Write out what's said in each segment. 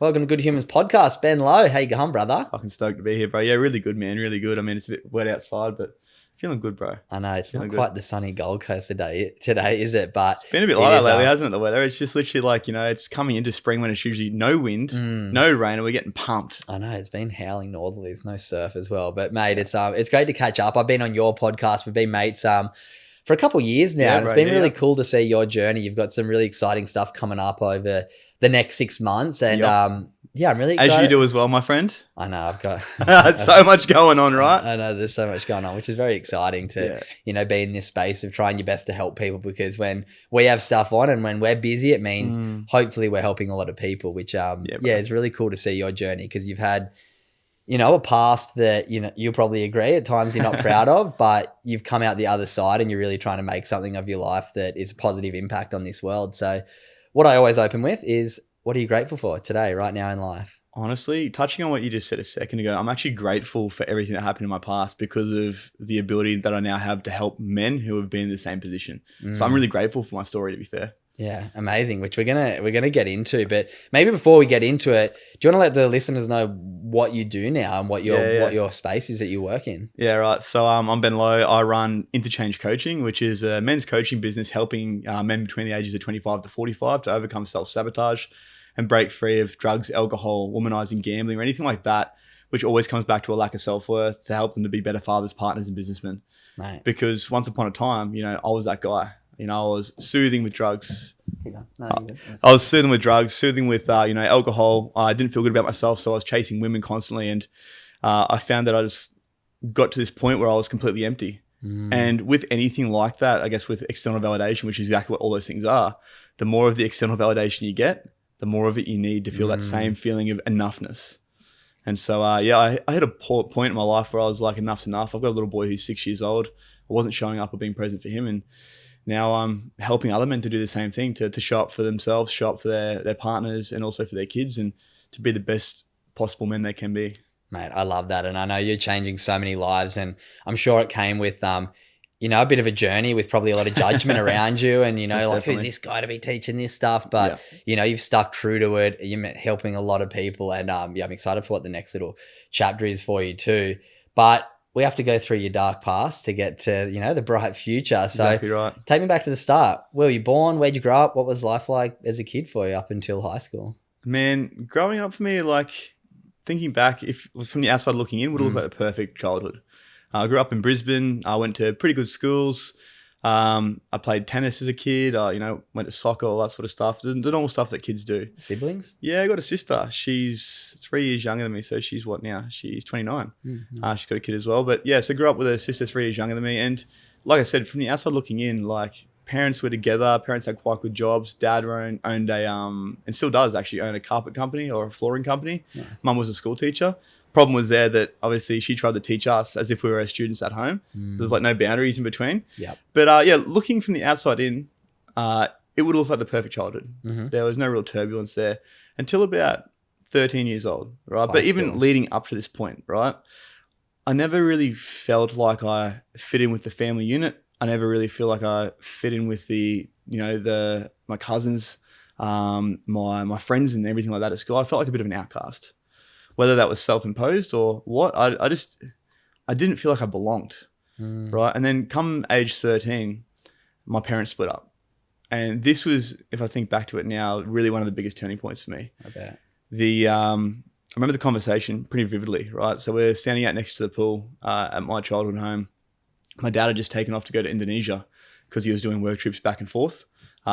Welcome to Good Humans Podcast. Ben Lowe, how you going, brother? Fucking stoked to be here, bro. Yeah, really good, man. Really good. I mean, it's a bit wet outside, but feeling good, bro. I know, it's Feeling not good. quite the sunny Gold Coast today, is it? But It's been a bit like that lately, hasn't it, the weather? It's just literally like, it's coming into spring when it's usually no wind, no rain, and we're getting pumped. I know, it's been howling northerlies, no surf as well. But, mate, it's great to catch up. I've been on your podcast. We've been mates for a couple of years now. Yeah, and it's bro, been really cool to see your journey. You've got some really exciting stuff coming up over the next 6 months. And, yeah, I'm really excited. As you do as well, my friend. I know, I've got so much going on, right? I know there's so much going on, which is very exciting to, be in this space of trying your best to help people, because when we have stuff on and when we're busy, it means hopefully we're helping a lot of people, which, it's really cool to see your journey, because you've had, a past that, you'll probably agree at times you're not proud of, but you've come out the other side and you're really trying to make something of your life that is a positive impact on this world. So what I always open with is, what are you grateful for today, right now in life? Honestly, touching on what you just said a second ago, I'm actually grateful for everything that happened in my past because of the ability that I now have to help men who have been in the same position. So I'm really grateful for my story, to be fair. Yeah, amazing, which we're gonna get into. But maybe before we get into it, do you want to let the listeners know what you do now and what your space is that you work in? Yeah, right. So I'm Ben Lowe. I run Interchange Coaching, which is a men's coaching business helping men between the ages of 25 to 45 to overcome self-sabotage and break free of drugs, alcohol, womanizing, gambling, or anything like that, which always comes back to a lack of self-worth, to help them to be better fathers, partners, and businessmen. Right. Because once upon a time, I was that guy. I was soothing with drugs. I was soothing with drugs, soothing with, alcohol. I didn't feel good about myself, so I was chasing women constantly. And I found that I just got to this point where I was completely empty. And with anything like that, I guess with external validation, which is exactly what all those things are, the more of the external validation you get, the more of it you need to feel that same feeling of enoughness. And so, I hit a point in my life where I was like, enough's enough. I've got a little boy who's 6 years old. I wasn't showing up or being present for him. And now I'm helping other men to do the same thing, to show up for themselves, show up for their partners, and also for their kids, and to be the best possible men they can be. Mate, I love that. And I know you're changing so many lives, and I'm sure it came with, a bit of a journey with probably a lot of judgment around you, and, who's this guy to be teaching this stuff? But, you've stuck true to it. You're helping a lot of people, and I'm excited for what the next little chapter is for you too. But we have to go through your dark past to get to, the bright future. So exactly right. Take me back to the start. Where were you born? Where'd you grow up? What was life like as a kid for you up until high school? Man, growing up for me, like thinking back, if from the outside looking in, would look like a perfect childhood. I grew up in Brisbane. I went to pretty good schools. I played tennis as a kid. Went to soccer, all that sort of stuff. The normal stuff that kids do. Siblings? Yeah, I got a sister. She's 3 years younger than me. So she's what now? She's 29. She's got a kid as well. But yeah, so I grew up with a sister 3 years younger than me. And like I said, from the outside looking in, like parents were together. Parents had quite good jobs. Dad owned a, and still does actually own a carpet company or a flooring company. Nice. Mum was a school teacher. Problem was there that obviously she tried to teach us as if we were her students at home. So there's like no boundaries in between. Yep. But looking from the outside in, it would look like the perfect childhood. There was no real turbulence there until about 13 years old, right? But even leading up to this point, right? I never really felt like I fit in with the family unit. I never really feel like I fit in with my cousins, my friends and everything like that at school. I felt like a bit of an outcast. Whether that was self-imposed or what, I didn't feel like I belonged, right? And then come age 13, my parents split up. And this was, if I think back to it now, really one of the biggest turning points for me. I bet. I remember the conversation pretty vividly, right? So we're standing out next to the pool at my childhood home. My dad had just taken off to go to Indonesia because he was doing work trips back and forth,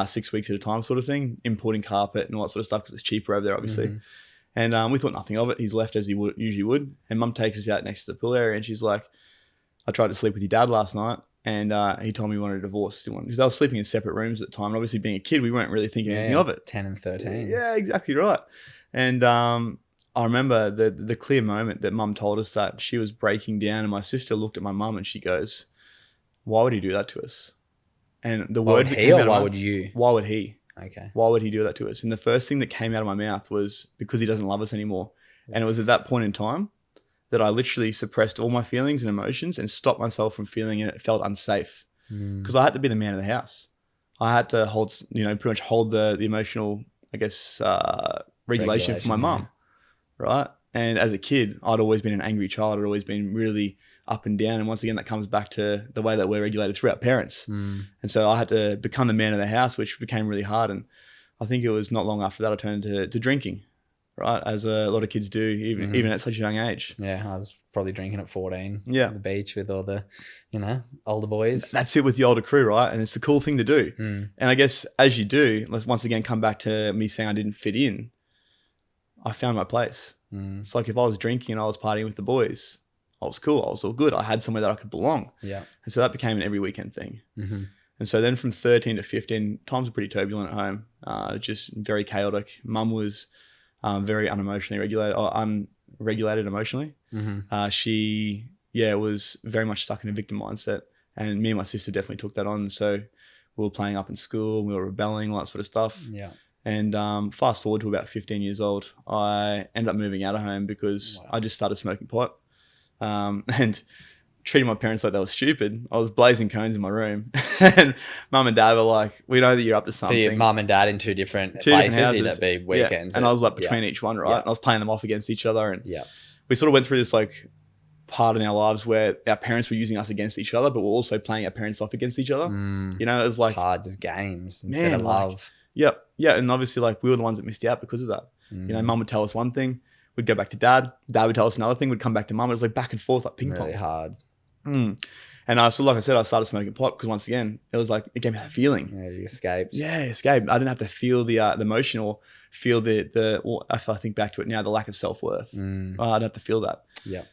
6 weeks at a time sort of thing, importing carpet and all that sort of stuff because it's cheaper over there, obviously. And we thought nothing of it. He's left as he usually would. And Mum takes us out next to the pool area and she's like, I tried to sleep with your dad last night and he told me he wanted a divorce. Because they were sleeping in separate rooms at the time. And obviously being a kid, we weren't really thinking anything of it. 10 and 13. Yeah, exactly right. And I remember the clear moment that Mum told us that. She was breaking down and my sister looked at my mum and she goes, why would he do that to us? And the word that came out of my mouth, would you? Why would he? Okay. Why would he do that to us? And the first thing that came out of my mouth was because he doesn't love us anymore. And it was at that point in time that I literally suppressed all my feelings and emotions and stopped myself from feeling it. It felt unsafe because I had to be the man of the house. I had to hold, pretty much hold the emotional, I guess, regulation for my mum, right? And as a kid, I'd always been an angry child. I'd always been really up and down. And once again, that comes back to the way that we're regulated through our parents. And so I had to become the man of the house, which became really hard. And I think it was not long after that I turned to drinking, right? As a lot of kids do, even at such a young age. Yeah, I was probably drinking at 14 at the beach with all the, older boys. That's it with the older crew, right? And it's the cool thing to do. And I guess as you do, let's once again come back to me saying I didn't fit in. I found my place. It's like if I was drinking and I was partying with the boys, I was cool. I was all good. I had somewhere that I could belong. Yeah. And so that became an every weekend thing. And so then from 13 to 15, times were pretty turbulent at home, just very chaotic. Mum was very unregulated emotionally. She, was very much stuck in a victim mindset. And me and my sister definitely took that on. So we were playing up in school, we were rebelling, all that sort of stuff. Yeah. And fast forward to about 15 years old, I ended up moving out of home because I just started smoking pot and treating my parents like they were stupid. I was blazing cones in my room and mum and dad were like, we know that you're up to something. So your mum and dad in two different places, houses. That'd be weekends. And I was like between each one, right? And I was playing them off against each other. And we sort of went through this like part in our lives where our parents were using us against each other, but we're also playing our parents off against each other. It was like hard, just games instead of love. Yeah. And obviously like we were the ones that missed out because of that. Mum would tell us one thing, we'd go back to dad would tell us another thing, we'd come back to mum. It was like back and forth, like ping pong. Really hard. And so like I said, I started smoking pot because once again, it was like, it gave me that feeling. Yeah, you escaped. Yeah, escaped. I didn't have to feel the emotion or feel if I think back to it now, the lack of self-worth. I didn't have to feel that. Yeah.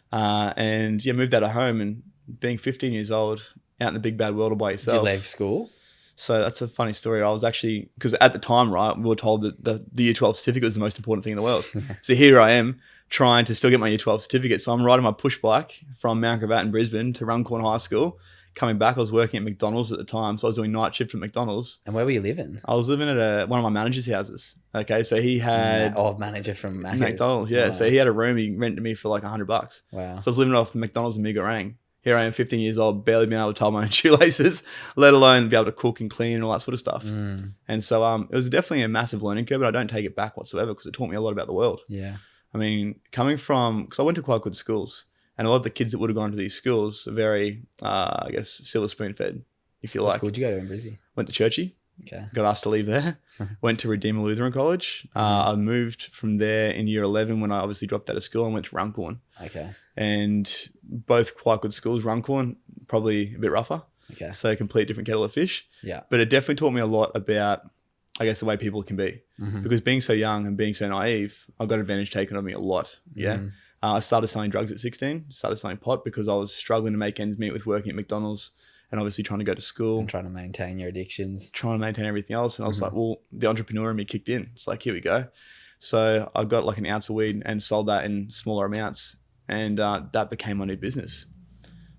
Moved out of home and being 15 years old, out in the big bad world all by yourself. Did you leave school? So that's a funny story. I was actually, because at the time, right, we were told that the year 12 certificate was the most important thing in the world. So here I am trying to still get my year 12 certificate. So I'm riding my push bike from Mount Gravatt in Brisbane to Runcorn High School. Coming back, I was working at McDonald's at the time. So I was doing night shift at McDonald's. And where were you living? I was living at one of my manager's houses. Okay. So he had... manager from McDonald's. Yeah. Wow. So he had a room he rented me for like $100. Wow. So I was living off McDonald's in Migarang. Here I am, 15 years old, barely being able to tie my own shoelaces, let alone be able to cook and clean and all that sort of stuff. And so it was definitely a massive learning curve, but I don't take it back whatsoever because it taught me a lot about the world. Yeah. I mean, coming from, because I went to quite good schools, and a lot of the kids that would have gone to these schools are very, silver spoon fed, if you like. What school did you go to in Brizzy? Went to Churchy. Okay. Got asked to leave there. Went to Redeemer Lutheran College. I moved from there in year 11 when I obviously dropped out of school and went to Runcorn. Okay. And both quite good schools. Runcorn, probably a bit rougher. Okay. So a complete different kettle of fish. Yeah. But it definitely taught me a lot about, I guess, the way people can be. Because being so young and being so naive, I got advantage taken of me a lot. Yeah. I started selling drugs at 16, started selling pot because I was struggling to make ends meet with working at McDonald's. And obviously trying to go to school. And trying to maintain your addictions. Trying to maintain everything else. And I was like, well, the entrepreneur in me kicked in. It's like, here we go. So I got like an ounce of weed and sold that in smaller amounts. And that became my new business.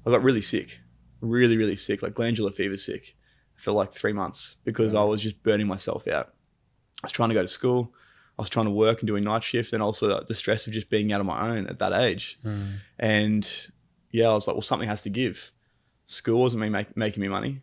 I got really sick. Really, really sick. Like glandular fever sick for like 3 months because I was just burning myself out. I was trying to go to school. I was trying to work and doing night shift. And also the stress of just being out on my own at that age. And I was like, well, something has to give. School wasn't making me money.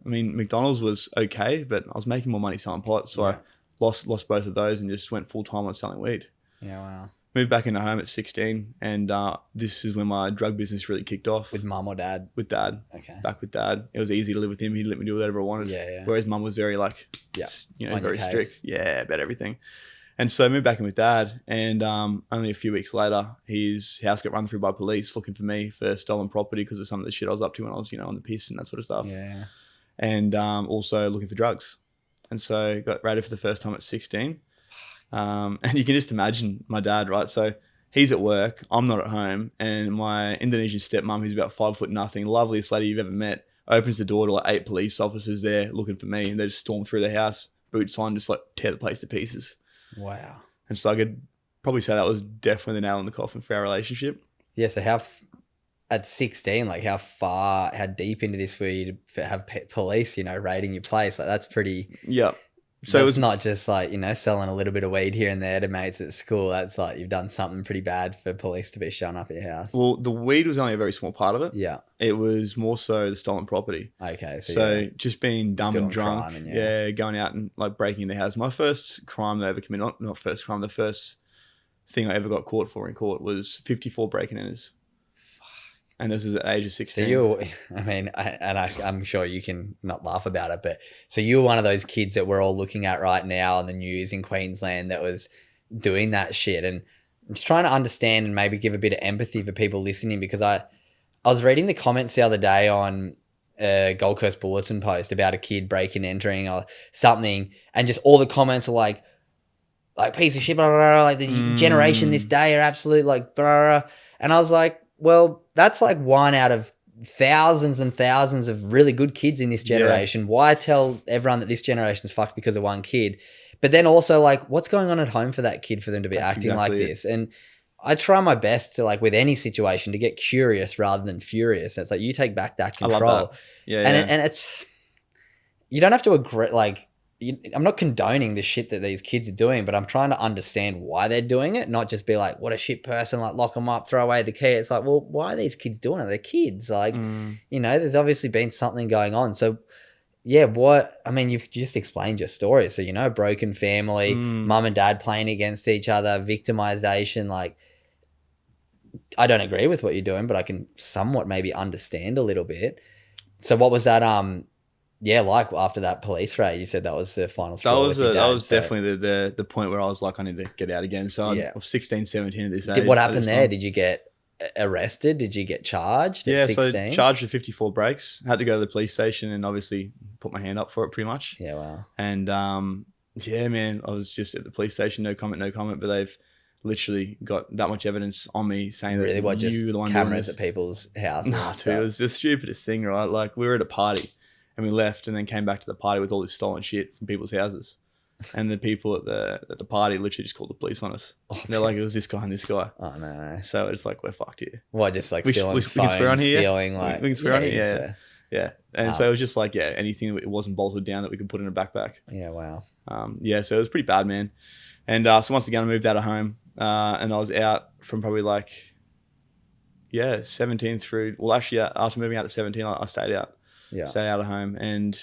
I mean, McDonald's was okay, but I was making more money selling pot. So I lost both of those and just went full time on selling weed. Yeah, wow. Moved back into home at 16. And this is when my drug business really kicked off. With mum or dad? With dad. Okay. Back with dad. It was easy to live with him. He'd let me do whatever I wanted. Yeah. Whereas mum was very like, very strict. Yeah, about everything. And so I moved back in with dad, and only a few weeks later, his house got run through by police looking for me for stolen property because of some of the shit I was up to when I was, on the piss and that sort of stuff. Yeah. And also looking for drugs. And so got raided for the first time at 16. And you can just imagine my dad, right? So he's at work, I'm not at home, and my Indonesian stepmom, who's about 5'0", loveliest lady you've ever met, opens the door to like 8 police officers there looking for me, and they just storm through the house, boots on, just like tear the place to pieces. Wow. And so I could probably say that was definitely the nail in the coffin for our relationship. Yeah. So at 16, like how deep into this were you to have police, raiding your place? Like that's pretty. Yeah. So it's not just like, selling a little bit of weed here and there to mates at school. That's like you've done something pretty bad for police to be showing up at your house. Well, the weed was only a very small part of it. Yeah. It was more so the stolen property. Okay. So just being dumb and drunk. Going out and like breaking the house. My first crime that I ever committed, not first crime, the first thing I ever got caught for in court was 54 break-and-enters. And this is at the age of 16. So I'm sure you can not laugh about it, but so you were one of those kids that we're all looking at right now on the news in Queensland that was doing that shit. And I'm just trying to understand and maybe give a bit of empathy for people listening, because I was reading the comments the other day on a Gold Coast Bulletin post about a kid breaking and entering or something, and just all the comments are like piece of shit, blah, blah, blah, like the generation this day are absolute like blah, blah. And I was like, well, that's like one out of thousands and thousands of really good kids in this generation. Yeah. Why tell everyone that this generation's fucked because of one kid? But then also like, what's going on at home for that kid for them to be acting like this? And I try my best to, like, with any situation, to get curious rather than furious. And it's like, you take back that control. I love that. Yeah. And it's, you don't have to agree, like, I'm not condoning the shit that these kids are doing, but I'm trying to understand why they're doing it, not just be like, what a shit person, like lock them up, throw away the key. It's like, well, why are these kids doing it? They're kids. Like, there's obviously been something going on. So yeah, you've just explained your story. So, broken family, mum and dad playing against each other, victimization. Like, I don't agree with what you're doing, but I can somewhat maybe understand a little bit. So what was that, like after that police raid, you said that was the final straw. That was definitely the point where I was like, I need to get out again. So I was 16, 17 at this age. What happened there? Did you get arrested? Did you get charged at 16? So charged with 54 breaks. Had to go to the police station and obviously put my hand up for it pretty much. Yeah, wow. And man, I was just at the police station, no comment, but they've literally got that much evidence on me saying really, that you were the one cameras at people's houses. Nah, dude, it was the stupidest thing, right? Like, we were at a party and we left and then came back to the party with all this stolen shit from people's houses. And the people at the party literally just called the police on us. They're like, it was this guy and this guy. Oh, no. So it's like, we're fucked here. What, just like stealing phones, we can swear on here, stealing like... We can swear on here, yeah. And so it was just like, anything that wasn't bolted down that we could put in a backpack. Yeah, wow. So it was pretty bad, man. And so once again, I moved out of home and I was out from probably 17 through... Well, actually, after moving out at 17, I stayed out. Yeah. Stayed out of home. And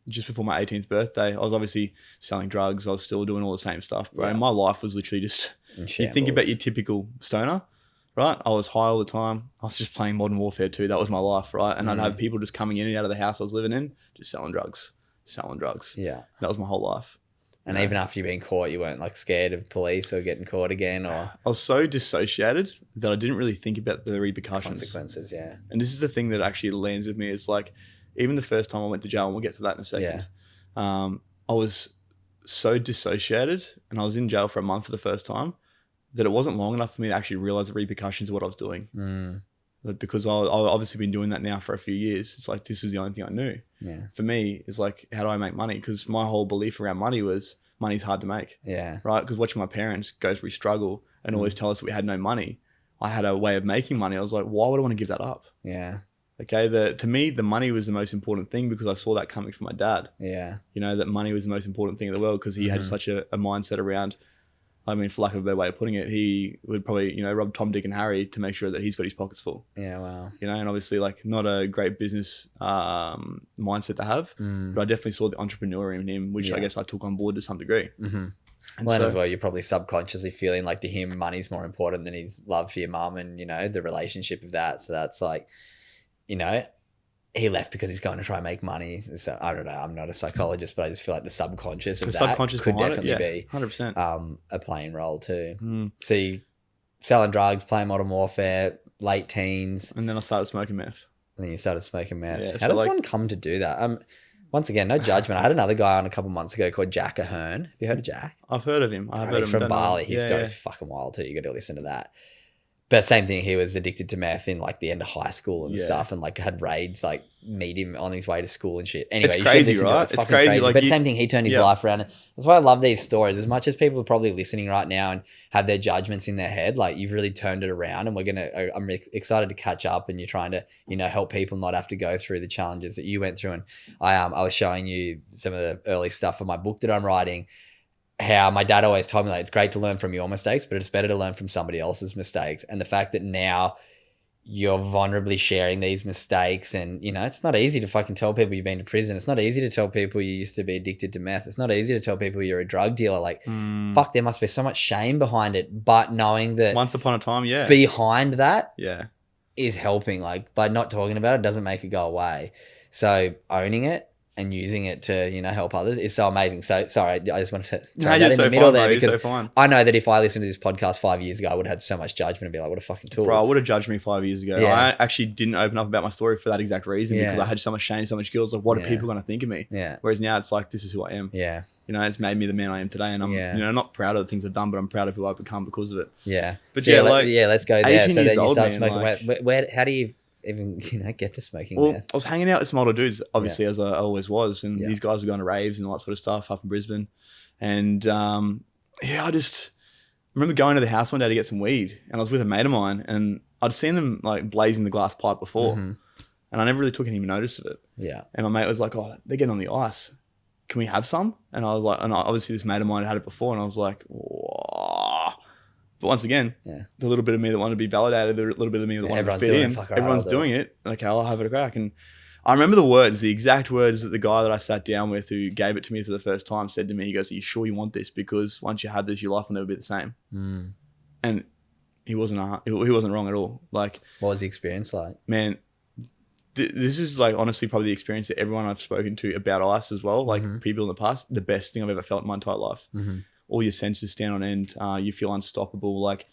just before my 18th birthday, I was obviously selling drugs. I was still doing all the same stuff, bro. Yeah. And my life was literally just... You think about your typical stoner, right? I was high all the time. I was just playing Modern Warfare 2. That was my life, right? And I'd have people just coming in and out of the house I was living in, just selling drugs. Yeah. That was my whole life. And even after you've been caught, you weren't like scared of police or getting caught again, or... I was so dissociated that I didn't really think about the repercussions. Consequences, yeah. And this is the thing that actually lands with me. Is like, even the first time I went to jail, and we'll get to that in a second. Yeah. I was so dissociated, and I was in jail for a month for the first time, that it wasn't long enough for me to actually realize the repercussions of what I was doing. Because I've obviously been doing that now for a few years. It's like, this was the only thing I knew. Yeah. For me, it's like, how do I make money? Because my whole belief around money was money's hard to make. Yeah. Right? Because watching my parents go through struggle and always tell us that we had no money, I had a way of making money. I was like, why would I want to give that up? Yeah. Okay. To me, the money was the most important thing because I saw that coming from my dad. Yeah. That money was the most important thing in the world because he had such a mindset around, for lack of a better way of putting it, he would probably, rob Tom, Dick and Harry to make sure that he's got his pockets full. Yeah, wow. And obviously not a great business mindset to have, but I definitely saw the entrepreneur in him, which I guess I took on board to some degree. Mm-hmm. And as well, you're probably subconsciously feeling like to him, money's more important than his love for your mum and, the relationship of that. So that's like, he left because he's going to try and make money. So I don't know. I'm not a psychologist, but I just feel like the subconscious of that could definitely be 100%. A playing role too. So you selling drugs, playing Modern Warfare, late teens. And then I started smoking meth. And then you started smoking meth. Yeah, how does one come to do that? Once again, no judgment. I had another guy on a couple months ago called Jack Ahern. Have you heard of Jack? I've heard of him. He's from Bali. His story's fucking wild too. You got to listen to that. But same thing, he was addicted to meth in like the end of high school and stuff, and like had raids like meet him on his way to school and shit. Anyway, it's crazy, right? It's crazy. Like, but same thing, he turned his life around. That's why I love these stories. As much as people are probably listening right now and have their judgments in their head, like you've really turned it around, and I'm excited to catch up, and you're trying to, you know, help people not have to go through the challenges that you went through. And I was showing you some of the early stuff for my book that I'm writing. How my dad always told me, like, it's great to learn from your mistakes, but it's better to learn from somebody else's mistakes. And the fact that now you're vulnerably sharing these mistakes, and, you know, it's not easy to fucking tell people you've been to prison. It's not easy to tell people you used to be addicted to meth. It's not easy to tell people you're a drug dealer. Like, fuck, there must be so much shame behind it. But knowing that once upon a time, behind that is helping. Like, by not talking about it doesn't make it go away. So owning it and using it to, you know, help others is so amazing. So sorry, I just wanted to throw that in the middle there, because I know that if I listened to this podcast 5 years ago, I would have had so much judgment and be like, what a fucking tool. Bro, I would have judged me 5 years ago. Yeah. I actually didn't open up about my story for that exact reason, because I had so much shame, so much guilt. Like, what are people going to think of me? Yeah. Whereas now it's like, this is who I am. Yeah. You know, it's made me the man I am today, and I'm, you know, not proud of the things I've done, but I'm proud of who I've become because of it. Yeah. But so let's go there. So then you start smoking. Where, how do you even, you know, get to smoking meth? I was hanging out with some older dudes, obviously, as I always was, and these guys were going to raves and all that sort of stuff up in Brisbane. And I just remember going to the house one day to get some weed, and I was with a mate of mine, and I'd seen them like blazing the glass pipe before, and I never really took any notice of it. Yeah. And my mate was like, "Oh, they're getting on the ice. Can we have some?" And I was like, and obviously this mate of mine had it before, and I was like, "Whoa." But once again, the little bit of me that wanted to be validated, the little bit of me that wanted to fit in, everyone's doing it. Okay, I'll have it a crack. And I remember the exact words that the guy that I sat down with who gave it to me for the first time said to me. He goes, "Are you sure you want this? Because once you have this, your life will never be the same." And he wasn't wrong at all. Like, what was the experience like? Man, this is like honestly probably the experience that everyone I've spoken to about ice as well, like people in the past, the best thing I've ever felt in my entire life. All your senses stand on end. You feel unstoppable. Like,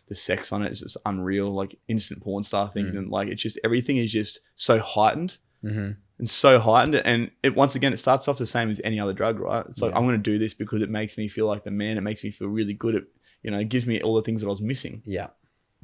the sex on it is just unreal. Like, instant porn star things, and like, it's just, everything is just so heightened and so heightened. And once again, it starts off the same as any other drug, right? It's like, I'm going to do this because it makes me feel like the man. It makes me feel really good. It gives me all the things that I was missing. Yeah,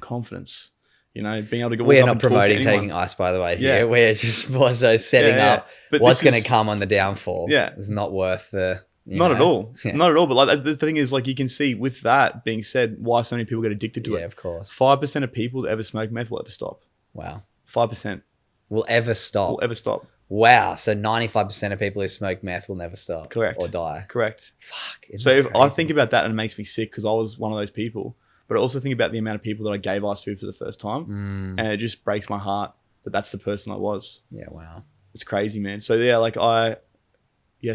confidence. Being able to go. We're not promoting taking ice, by the way. Here. Yeah, we're just more so setting up what's going to come on the downfall. Yeah, it's not worth the. Not at all. Not at all. But like, the thing is, like, you can see with that being said, why so many people get addicted to it. Yeah, of course. 5% of people that ever smoke meth will ever stop. Wow. 5%. Will ever stop. Will ever stop. Wow. So 95% of people who smoke meth will never stop. Correct. Or die. Correct. Fuck. So if I think about that, and it makes me sick, because I was one of those people. But I also think about the amount of people that I gave ice to for the first time. And it just breaks my heart that that's the person I was. Yeah, wow. It's crazy, man. So yeah, like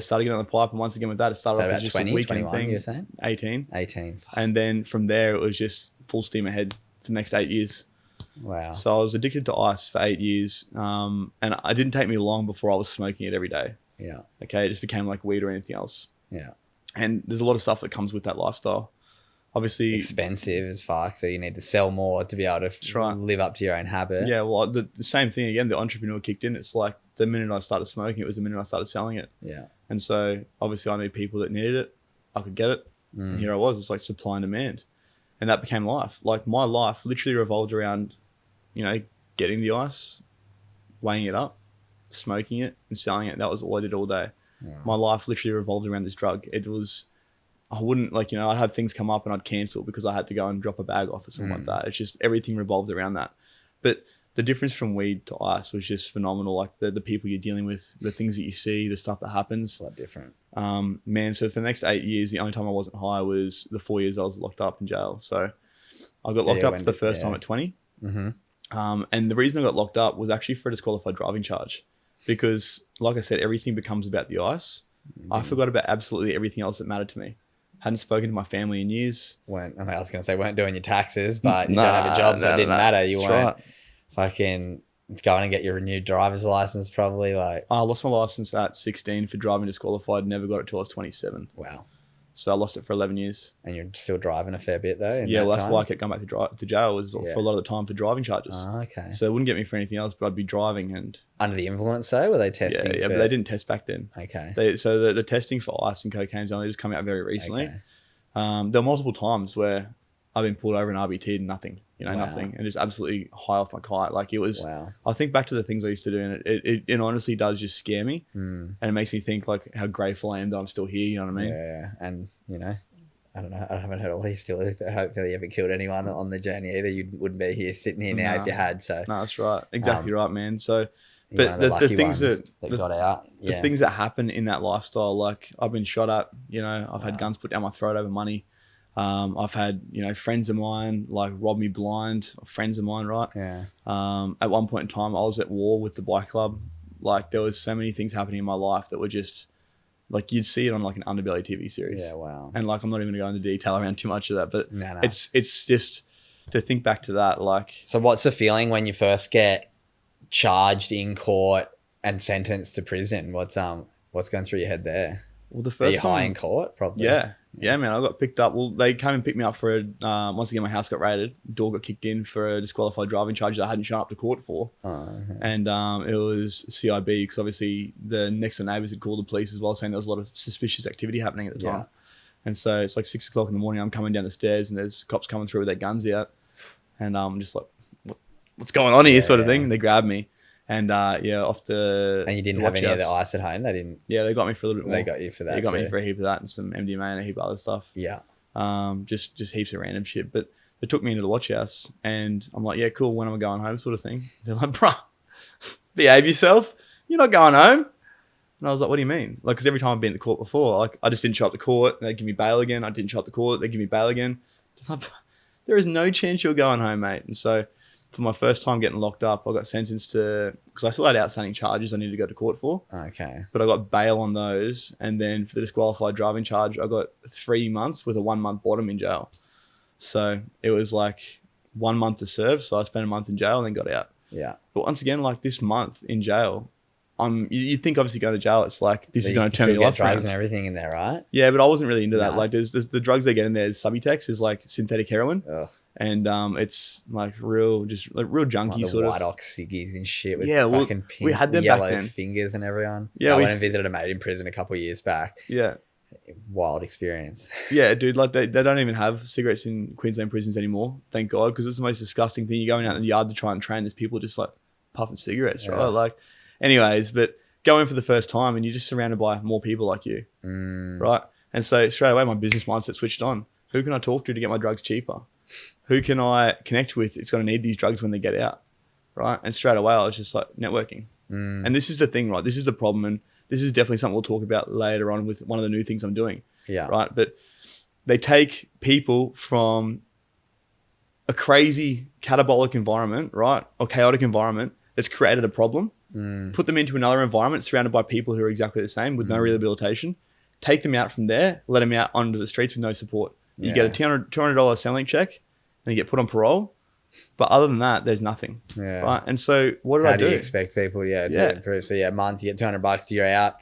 started getting on the pipe, and once again with that, it started off as just 20, a weekend 21, thing. You were saying? 18. And then from there, it was just full steam ahead for the next 8 years. Wow. So I was addicted to ice for 8 years, and it didn't take me long before I was smoking it every day. Yeah. Okay, it just became like weed or anything else. Yeah. And there's a lot of stuff that comes with that lifestyle. Obviously expensive as fuck, so you need to sell more to be able to live up to your own habit. Yeah, well, the same thing again, the entrepreneur kicked in. It's like the minute I started smoking, it was the minute I started selling it. Yeah. And so obviously I knew people that needed it. I could get it. And here I was. It's like supply and demand. And that became life. Like, my life literally revolved around, getting the ice, weighing it up, smoking it, and selling it. That was all I did all day. Yeah. My life literally revolved around this drug. It was... I wouldn't I'd have things come up and I'd cancel because I had to go and drop a bag off or something like that. It's just everything revolved around that. But the difference from weed to ice was just phenomenal. Like the people you're dealing with, the things that you see, the stuff that happens. A lot different. Man, so for the next 8 years, the only time I wasn't high was the 4 years I was locked up in jail. So I got locked up for the first time at 20. And the reason I got locked up was actually for a disqualified driving charge. Because, like I said, everything becomes about the ice. I forgot about absolutely everything else that mattered to me. Hadn't spoken to my family in years. I was going to say, weren't doing your taxes, but you don't have a job, so it didn't matter. You weren't fucking going to get your renewed driver's license probably. Like, I lost my license at 16 for driving disqualified. Never got it till I was 27. Wow. So I lost it for 11 years. And you're still driving a fair bit though? Yeah, well, that's why I kept going back to jail was for a lot of the time for driving charges. Oh, okay. So it wouldn't get me for anything else, but I'd be driving and... Under the influence though? Were they testing? Yeah, but they didn't test back then. Okay. So the testing for ice and cocaine's only just come out very recently. Okay. There were multiple times where I've been pulled over and RBT'd and nothing. nothing, and just absolutely high off my kite. Like it was, I think back to the things I used to do, and it honestly does just scare me. And it makes me think like how grateful I am that I'm still here. You know what I mean? Yeah. And, I don't know. I haven't heard all these stories, but hopefully you haven't killed anyone on the journey either. You wouldn't be here sitting here now if you had. So no, that's right. Exactly right, man. So, but the things that got out, the things that happen in that lifestyle, like I've been shot at, I've had guns put down my throat over money. I've had, friends of mine like rob me blind, friends of mine, right? Yeah. At one point in time, I was at war with the bike club. Like there was so many things happening in my life that were just like you'd see it on like an underbelly TV series. Yeah, wow. And like I'm not even gonna go into detail around too much of that, but no. it's just to think back to that. Like, so what's the feeling when you first get charged in court and sentenced to prison? What's going through your head there? Well, the first time high in court, probably. Yeah, man. I got picked up. Well, they came and picked me up for once again, my house got raided. Door got kicked in for a disqualified driving charge that I hadn't shown up to court for. And it was CIB because obviously the next door neighbours had called the police as well, saying there was a lot of suspicious activity happening at the time. And so it's like 6 o'clock in the morning. I'm coming down the stairs and there's cops coming through with their guns out. And I'm just like, what's going on here, sort of thing. And they grabbed me. And off to. And you didn't have any of the ice at home? They didn't. Yeah, they got me for a little bit more. They got you for that. They got me for a heap of that and some MDMA and a heap of other stuff. Yeah. Just heaps of random shit. But they took me into the watch house and I'm like, yeah, cool. When am I going home? Sort of thing. They're like, bruh, behave yourself. You're not going home. And I was like, what do you mean? Like, because every time I've been to court before, like I just didn't show up to court. They give me bail again. I didn't show up to court. They give me bail again. Just like, there is no chance you're going home, mate. And so for my first time getting locked up, I got sentenced to, because I still had outstanding charges I needed to go to court for. Okay. But I got bail on those. And then for the disqualified driving charge, I got 3 months with a 1 month bottom in jail. So it was like 1 month to serve. So I spent a month in jail and then got out. Yeah. But once again, like this month in jail, you'd think obviously going to jail, it's like, this is going to turn your life around. Drugs and everything in there, right? Yeah, but I wasn't really into that. Like there's the drugs they get in there, Subutex is like synthetic heroin. Ugh. And it's like real junky like sort of. White Ox ciggies and shit with well, fucking pink, we had them yellow back then. fingers and everyone. Yeah, I went and visited a mate in prison a couple of years back. Yeah. Wild experience. Yeah, dude, like they don't even have cigarettes in Queensland prisons anymore, thank God, because it's the most disgusting thing. You're going out in the yard to try and train, there's people just like puffing cigarettes, right? Like, anyways, but go in for the first time and you're just surrounded by more people like you, right? And so straight away, my business mindset switched on. Who can I talk to get my drugs cheaper? Who can I connect with? It's going to need these drugs when they get out, right? And straight away, I was just like networking. And this is the thing, right? This is the problem. And this is definitely something we'll talk about later on with one of the new things I'm doing. Yeah. Right. But they take people from a crazy catabolic environment, right? Or chaotic environment that's created a problem, put them into another environment surrounded by people who are exactly the same with no rehabilitation, take them out from there, let them out onto the streets with no support. You get a $200 Centrelink check and you get put on parole. But other than that, there's nothing. Yeah. Right. And so what did I do? How do you expect people to improve? So a month, you get $200, you're out.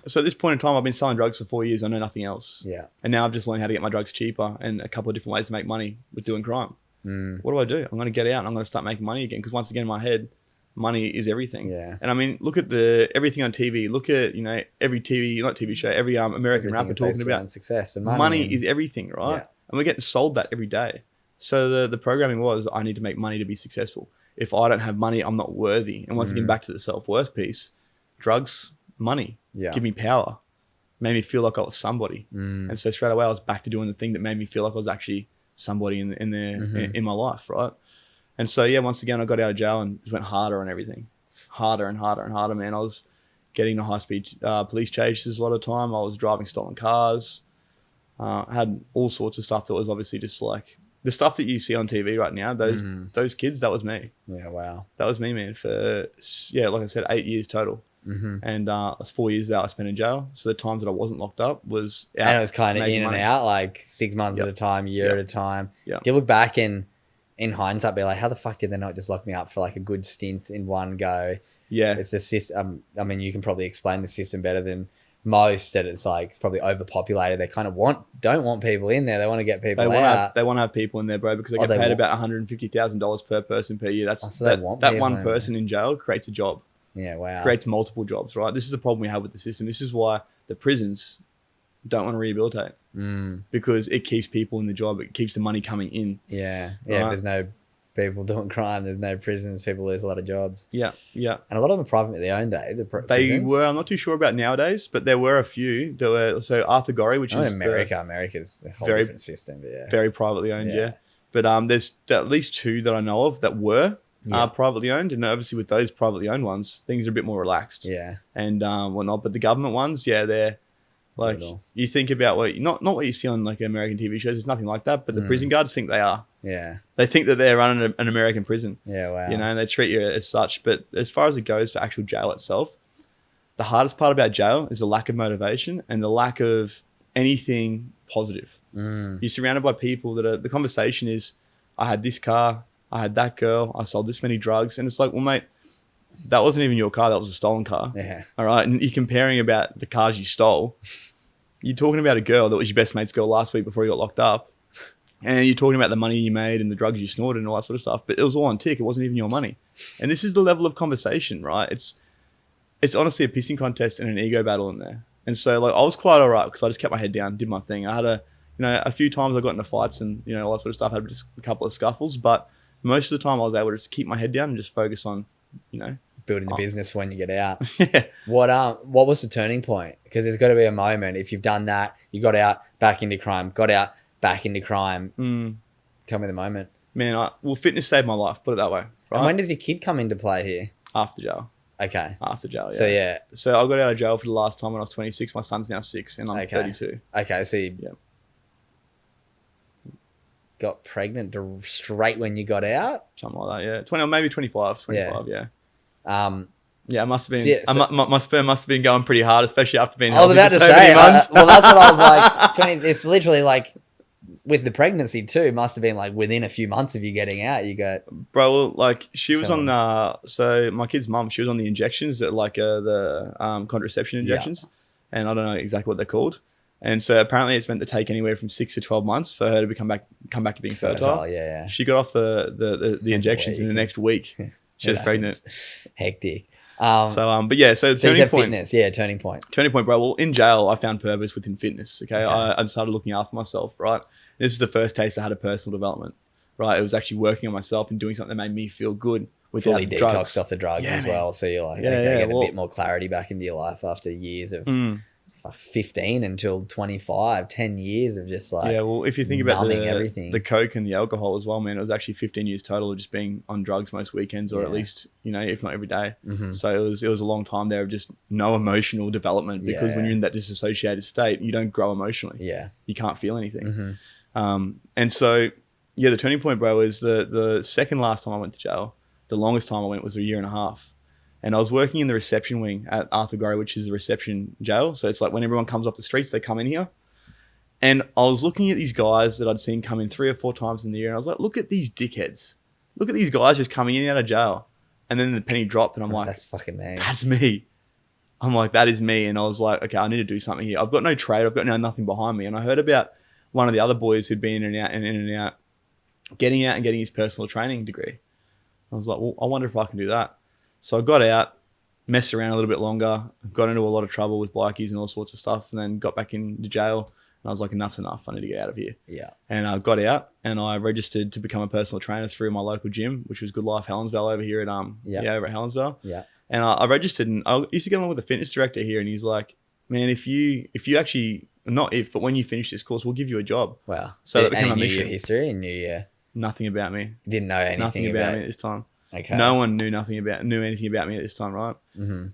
So at this point in time, I've been selling drugs for 4 years. I know nothing else. Yeah. And now I've just learned how to get my drugs cheaper and a couple of different ways to make money with doing crime. What do? I'm going to get out and I'm going to start making money again. Because once again, in my head, money is everything. Yeah. And I mean, look at everything on TV. Look at, every TV show, every American rapper talking about success and money is everything, right? Yeah. And we're getting sold that every day. So the programming was, I need to make money to be successful. If I don't have money, I'm not worthy. And once again, back to the self-worth piece, drugs, money, give me power, made me feel like I was somebody. And so straight away, I was back to doing the thing that made me feel like I was actually somebody in my life, right? And so, once again, I got out of jail and just went harder on everything. Harder and harder and harder, man. I was getting to high-speed police chases a lot of time. I was driving stolen cars. Had all sorts of stuff that was obviously just like the stuff that you see on TV right now. Those kids, that was me. Yeah, wow. That was me, man. For like I said, 8 years total. And that's 4 years that I spent in jail. So the times that I wasn't locked up was out. And it was kind of in and out, like 6 months at a time, year at a time. Yeah. Do you look back in hindsight, be like, how the fuck did they not just lock me up for like a good stint in one go? Yeah. It's the system. I mean, you can probably explain the system better than most, that it's like it's probably overpopulated. They kind of don't want people in there. They want to get people out. They want to have people in there, bro, because they get paid about $150,000 per person per year. That's that one person in jail creates a job. Yeah, wow. Creates multiple jobs, right? This is the problem we have with the system. This is why the prisons don't want to rehabilitate, because it keeps people in the job. It keeps the money coming in. Yeah. Right? If there's no people doing crime. There's no prisons. People lose a lot of jobs. Yeah, yeah. And a lot of them are privately owned, eh? They were. I'm not too sure about nowadays, but there were a few. There were, so Arthur Gorrie, which is America's a whole different system, but yeah. Very privately owned, yeah. But there's at least 2 that I know of that were privately owned, and obviously with those privately owned ones, things are a bit more relaxed. Yeah. And whatnot. But the government ones, they're like, you think about not what you see on like American TV shows. It's nothing like that. But the prison guards think they are. Yeah. They think that they're running an American prison. Yeah, wow. You know, and they treat you as such. But as far as it goes for actual jail itself, the hardest part about jail is the lack of motivation and the lack of anything positive. You're surrounded by people that the conversation is, I had this car, I had that girl, I sold this many drugs. And it's like, well, mate, that wasn't even your car. That was a stolen car. Yeah. All right. And you're comparing about the cars you stole. You're talking about a girl that was your best mate's girl last week before you got locked up. And you're talking about the money you made and the drugs you snorted and all that sort of stuff. But it was all on tick. It wasn't even your money. And this is the level of conversation, right? It's honestly a pissing contest and an ego battle in there. And so like I was quite all right because I just kept my head down, did my thing. I had a few times I got into fights and, all that sort of stuff. I had just a couple of scuffles. But most of the time I was able to just keep my head down and just focus on, building the business for when you get out. Yeah. What was the turning point? Because there's got to be a moment. If you've done that, you got out, back into crime, got out, back into crime. Tell me the moment. Man, fitness saved my life, put it that way. Right? And when does your kid come into play here? After jail. Okay. After jail, yeah. So I got out of jail for the last time when I was 26. My son's now 6 and I'm 32. Okay, so you got pregnant straight when you got out? Something like that, yeah. 20 or maybe 25, yeah. Yeah, it must have been. So, my sperm must have been going pretty hard, especially after being. I was about to say. Well, that's what I was like. It's literally like with the pregnancy too. It must have been like within a few months of you getting out. You go, bro. Like she was on. So my kid's mum, she was on the injections, like the contraception injections, and I don't know exactly what they're called. And so apparently it's meant to take anywhere from 6 to 12 months for her to come back to being fertile. Yeah. She got off the injections in the next week. She was pregnant. Hectic. So turning point. Fitness, turning point. Turning point, bro. Well, in jail, I found purpose within fitness. Okay, I started looking after myself. Right, this is the first taste I had of personal development. Right, it was actually working on myself and doing something that made me feel good. Fully detoxed off the drugs as well. So you're like, get a bit more clarity back into your life after years of 15 until 25, 10 years of just like if you think about everything. The coke and the alcohol as well, man, it was actually 15 years total of just being on drugs most weekends or at least, if not every day. So it was a long time there of just no emotional development because when you're in that disassociated state, you don't grow emotionally. You can't feel anything. And so, the turning point, bro, is the second last time I went to jail. The longest time I went was a year and a half. And I was working in the reception wing at Arthur Gorrie, which is the reception jail. So it's like when everyone comes off the streets, they come in here. And I was looking at these guys that I'd seen come in 3 or 4 times in the year. And I was like, look at these dickheads. Look at these guys just coming in and out of jail. And then the penny dropped and I'm like, that's fucking me. That's me. I'm like, that is me. And I was like, okay, I need to do something here. I've got no trade. I've got nothing behind me. And I heard about one of the other boys who'd been in and out, getting out and getting his personal training degree. I was like, well, I wonder if I can do that. So I got out, messed around a little bit longer, got into a lot of trouble with bikies and all sorts of stuff, and then got back into jail. And I was like, enough's enough. I need to get out of here. Yeah. And I got out and I registered to become a personal trainer through my local gym, which was Good Life Helensvale over here at over at Helensvale. Yeah. And I registered and I used to get along with the fitness director here, and he's like, man, if you actually but when you finish this course, we'll give you a job. Wow. So that became a mission. Knew your history and knew your... Nothing about me. You didn't know anything about me at this time. Okay. No one knew anything about me at this time, right?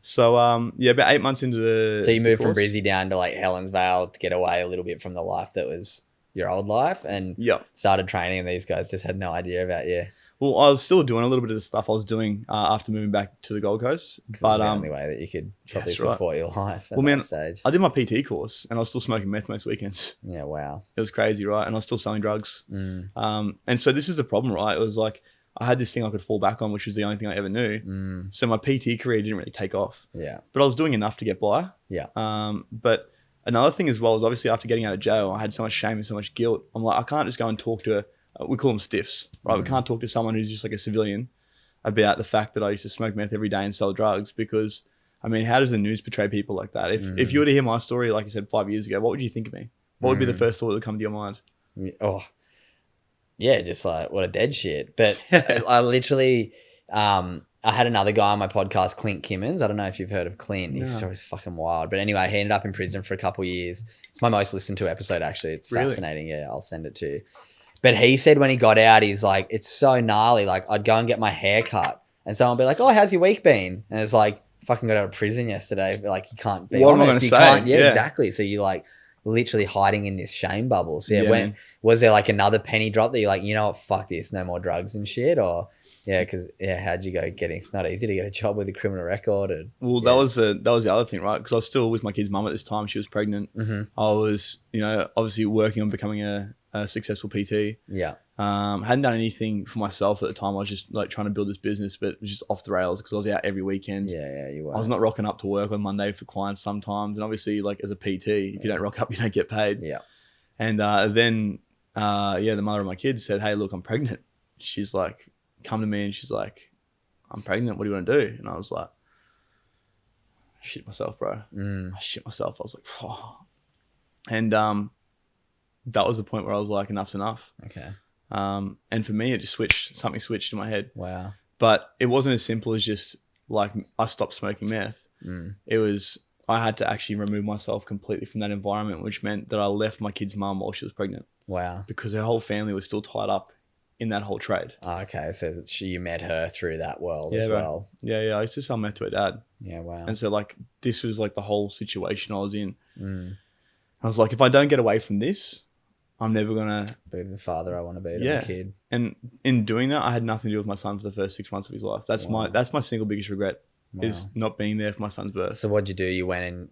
So about 8 months into the So you moved from Brizzy down to like Helensvale to get away a little bit from the life that was your old life, and started training, and these guys just had no idea about you. Well, I was still doing a little bit of the stuff I was doing after moving back to the Gold Coast. But the only way that you could probably support your life at that stage. I did my PT course and I was still smoking meth most weekends. Yeah, wow. It was crazy, right? And I was still selling drugs. And so this is the problem, right? It was like I had this thing I could fall back on, which was the only thing I ever knew. So my PT career didn't really take off. Yeah. But I was doing enough to get by. Yeah. But another thing as well is obviously after getting out of jail, I had so much shame and so much guilt. I'm like, I can't just go and talk to we call them stiffs, right? We can't talk to someone who's just like a civilian about the fact that I used to smoke meth every day and sell drugs, because, I mean, how does the news portray people like that? If you were to hear my story, like you said, 5 years ago, what would you think of me? What would be the first thought that would come to your mind? Oh, yeah, just like what a dead shit. But I literally, I had another guy on my podcast, Clint Kimmins. I don't know if you've heard of Clint. His story's fucking wild. But anyway, he ended up in prison for a couple of years. It's my most listened to episode, actually. It's fascinating. Yeah, I'll send it to you. But he said when he got out, he's like, it's so gnarly. Like, I'd go and get my hair cut and someone would be like, oh, how's your week been? And it's like, fucking got out of prison yesterday. But like, you can't be what honest. Am I going to say? Yeah, exactly. So you like literally hiding in this shame bubble. So was there like another penny drop that you're like, you know what, fuck this, no more drugs and shit? Or because how'd you go getting? It's not easy to get a job with a criminal record. That was the other thing, right? Because I was still with my kid's mum at this time. She was pregnant. I was, obviously working on becoming a successful PT. Hadn't done anything for myself at the time. I was just like trying to build this business, but it was just off the rails because I was out every weekend. You were. I was not rocking up to work on Monday for clients sometimes, and obviously, like as a PT, if you don't rock up, you don't get paid. And then the mother of my kids said, "Hey, look, I'm pregnant." She's like, "Come to me," and she's like, "I'm pregnant. What do you want to do?" And I was like, "Shit myself, bro. I shit myself." I was like, "Oh," and that was the point where I was like, "Enough's enough." Okay. And for me, it just something switched in my head. Wow. But it wasn't as simple as just like I stopped smoking meth. It was, I had to actually remove myself completely from that environment, which meant that I left my kid's mum while she was pregnant. Wow. Because her whole family was still tied up in that whole trade. Oh, okay. So you met her through that world as well. Yeah. I used to sell meth to her dad. Yeah, wow. And so like this was like the whole situation I was in. I was like, if I don't get away from this, I'm never going to be the father I want to be to my kid. And in doing that, I had nothing to do with my son for the first 6 months of his life. That's my single biggest regret is not being there for my son's birth. So what'd you do? You went and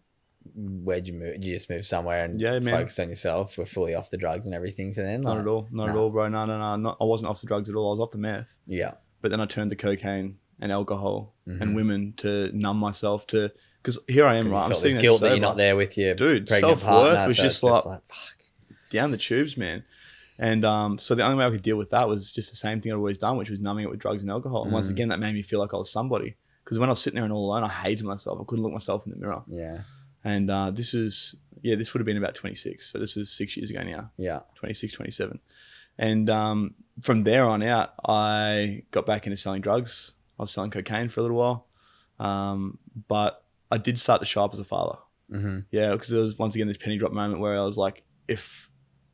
where'd you move? Did you just move somewhere and focused on yourself? We're fully off the drugs and everything for then? Not at all, bro. No. I wasn't off the drugs at all. I was off the meth. Yeah. But then I turned to cocaine and alcohol and women to numb myself to, because here I am, right? I'm seeing guilt that you're not there with your pregnant self-worth partner, was so just like fuck. Down the tubes, man. And so the only way I could deal with that was just the same thing I'd always done, which was numbing it with drugs and alcohol. And once again, that made me feel like I was somebody. Because when I was sitting there and all alone, I hated myself. I couldn't look myself in the mirror. Yeah. And this would have been about 26. So this was 6 years ago now. Yeah. 26, 27. And from there on out, I got back into selling drugs. I was selling cocaine for a little while. But I did start to show up as a father. Yeah, because there was once again this penny drop moment where I was like, if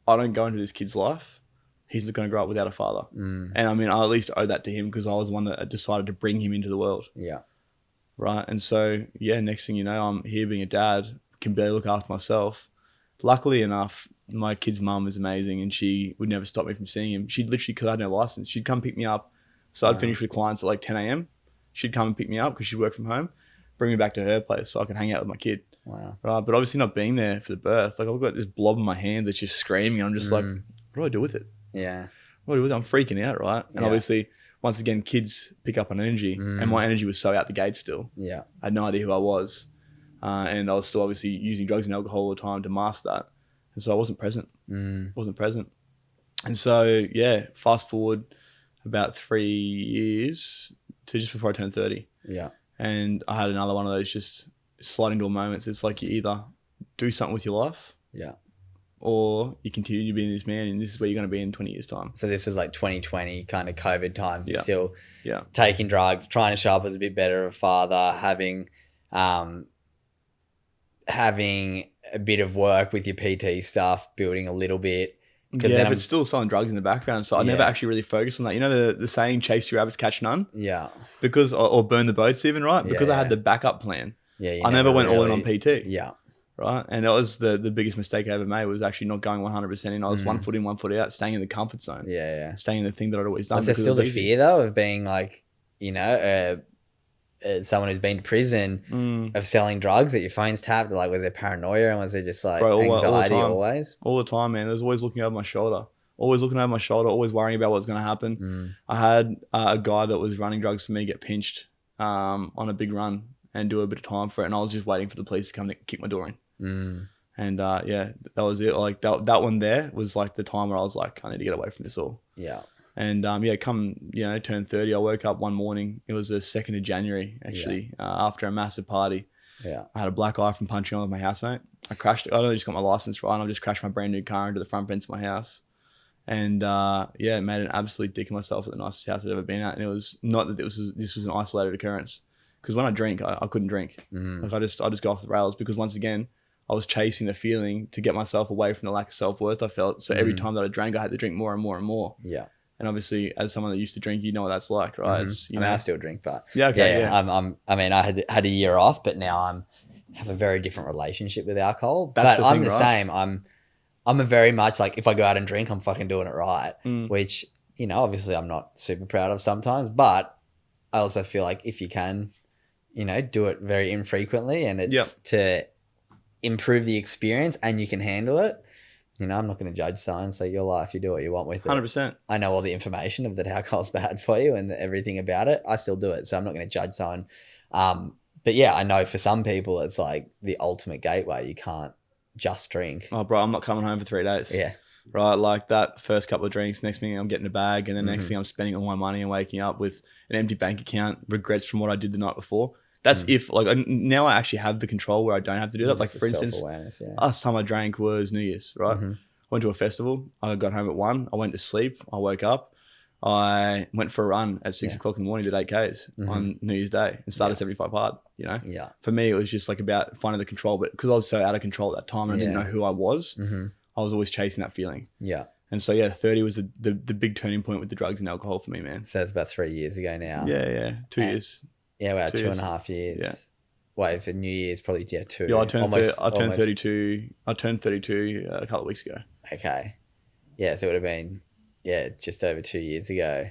I don't go into this kid's life, he's not going to grow up without a father. And I mean, I at least owe that to him because I was the one that decided to bring him into the world. Yeah. Right. And so, next thing you know, I'm here being a dad, can barely look after myself. Luckily enough, my kid's mum is amazing and she would never stop me from seeing him. She'd literally, because I had no license, she'd come pick me up. So I'd finish with clients at like 10 a.m. She'd come and pick me up because she'd work from home, bring me back to her place so I could hang out with my kid. Wow. Right. But obviously not being there for the birth, like I've got this blob in my hand that's just screaming. I'm just like, what do I do with it? Yeah. What do I do with it? I'm freaking out, right? And obviously, once again, kids pick up on energy and my energy was so out the gate still. Yeah. I had no idea who I was. And I was still obviously using drugs and alcohol all the time to mask that. And so I wasn't present. Wasn't present. And so, fast forward about 3 years to just before I turned 30. Yeah. And I had another one of those just sliding door moments. It's like you either do something with your life. Yeah. Or you continue being this man and this is where you're going to be in 20 years' time. So this was like 2020 kind of COVID times. You're still yeah. taking drugs, trying to show up as a bit better of a father, having a bit of work with your PT stuff, building a little bit. Yeah, but still selling drugs in the background. So I never actually really focused on that. You know the saying, chase your rabbits, catch none? Yeah. Because, or burn the boats even, right? Because I had the backup plan. Yeah. I never went all in on PT. Yeah. Right. And that was the biggest mistake I ever made, was actually not going 100% in. I was 1 foot in, 1 foot out, staying in the comfort zone. Yeah. Staying in the thing that I'd always done. Was there still the fear though of being like, you know, someone who's been to prison of selling drugs that your phone's tapped? Like, was there paranoia and was there just like anxiety always? All the time, man. I was always looking over my shoulder. Always worrying about what's going to happen. I had a guy that was running drugs for me get pinched on a big run and do a bit of time for it. And I was just waiting for the police to come and kick my door in. And that was it. Like that one there was like the time where I was like, I need to get away from this all. Yeah. And turn 30, I woke up one morning. It was the 2nd of January, actually, after a massive party. Yeah. I had a black eye from punching on with my housemate. I crashed. I just got my license right, and I just crashed my brand new car into the front fence of my house. And it made an absolute dick of myself at the nicest house I'd ever been at. And it was not that this was an isolated occurrence. Because when I drink, I couldn't drink. Like I just go off the rails because once again, I was chasing the feeling to get myself away from the lack of self-worth I felt. So every time that I drank, I had to drink more and more and more. Yeah. And obviously, as someone that used to drink, you know what that's like, right? It's, I still drink, but I had a year off, but now have a very different relationship with alcohol. I'm the same. I'm a very much like, if I go out and drink, I'm fucking doing it right, which, obviously I'm not super proud of sometimes, but I also feel like if you can, do it very infrequently and it's to improve the experience and you can handle it, I'm not going to judge someone. So your life, you do what you want with it. 100%. I know all the information of that alcohol's bad for you and everything about it. I still do it. So I'm not going to judge someone. But yeah, I know for some people, it's like the ultimate gateway. You can't just drink. Oh, bro, I'm not coming home for 3 days. Yeah. Right. Like that first couple of drinks, next thing I'm getting a bag. And then next thing I'm spending all my money and waking up with an empty bank account, regrets from what I did the night before. That's if now I actually have the control where I don't have to do that. Like for instance, last time I drank was New Year's, right? Went to a festival. I got home at 1. I went to sleep. I woke up. I went for a run at 6 o'clock in the morning, did 8Ks on New Year's Day and started 75 hard, Yeah. For me, it was just like about finding the control. But because I was so out of control at that time and I didn't know who I was, I was always chasing that feeling. Yeah. And so, 30 was the big turning point with the drugs and alcohol for me, man. So that's about 3 years ago now. Yeah. 2 years. Yeah, about 2.5 years. Yeah. Wait, for New Year's, probably 2. Yeah, I turned 32. I turned 32 a couple of weeks ago. Okay. Yeah, so it would have been, just over 2 years ago.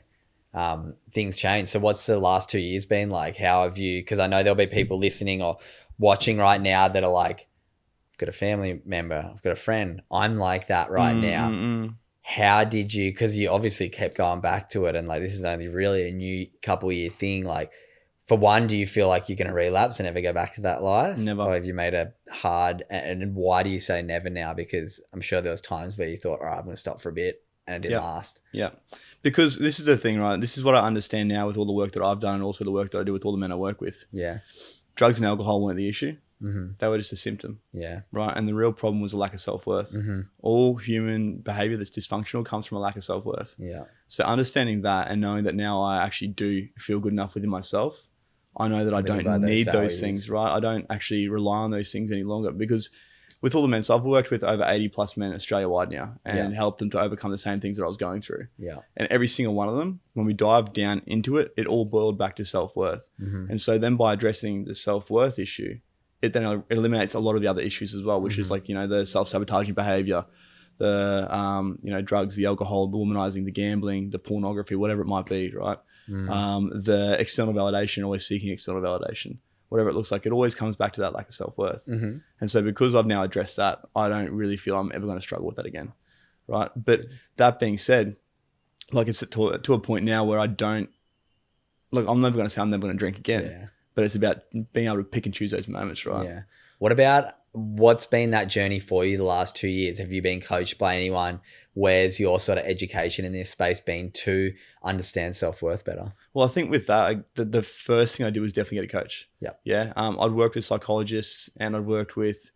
Things changed. So what's the last 2 years been like? How have you, because I know there'll be people listening or watching right now that are like, I've got a family member, I've got a friend, I'm like that right now. How did you, because you obviously kept going back to it and like this is only really a new couple year thing, like for one, do you feel like you're going to relapse and never go back to that life? Never. Or have you made a hard, and why do you say never now? Because I'm sure there was times where you thought, all right, I'm going to stop for a bit and it didn't last. Yeah. Because this is the thing, right? This is what I understand now with all the work that I've done and also the work that I do with all the men I work with. Yeah. Drugs and alcohol weren't the issue. They were just a symptom. Yeah. Right. And the real problem was a lack of self-worth. All human behavior that's dysfunctional comes from a lack of self-worth. Yeah. So understanding that and knowing that now I actually do feel good enough within myself, I know that I don't need those things, right? I don't actually rely on those things any longer because with all the men, so I've worked with over 80 plus men Australia-wide now and helped them to overcome the same things that I was going through. Yeah. And every single one of them, when we dive down into it, it all boiled back to self-worth. And so then by addressing the self-worth issue, it then eliminates a lot of the other issues as well, which is like, the self-sabotaging behavior, the, drugs, the alcohol, the womanizing, the gambling, the pornography, whatever it might be, right? The external validation, always seeking external validation, whatever it looks like, it always comes back to that lack of self-worth. And so because I've now addressed that, I don't really feel I'm ever going to struggle with that again, right? But that being said, like it's to a point now where I don't, like I'm never going to say I'm never going to drink again, but it's about being able to pick and choose those moments, right? Yeah. What about, what's been that journey for you the last 2 years? Have you been coached by anyone? Where's your sort of education in this space been to understand self-worth better? Well, I think with that, the first thing I did was definitely get a coach. Yeah. Yeah. I'd worked with psychologists and I'd worked with,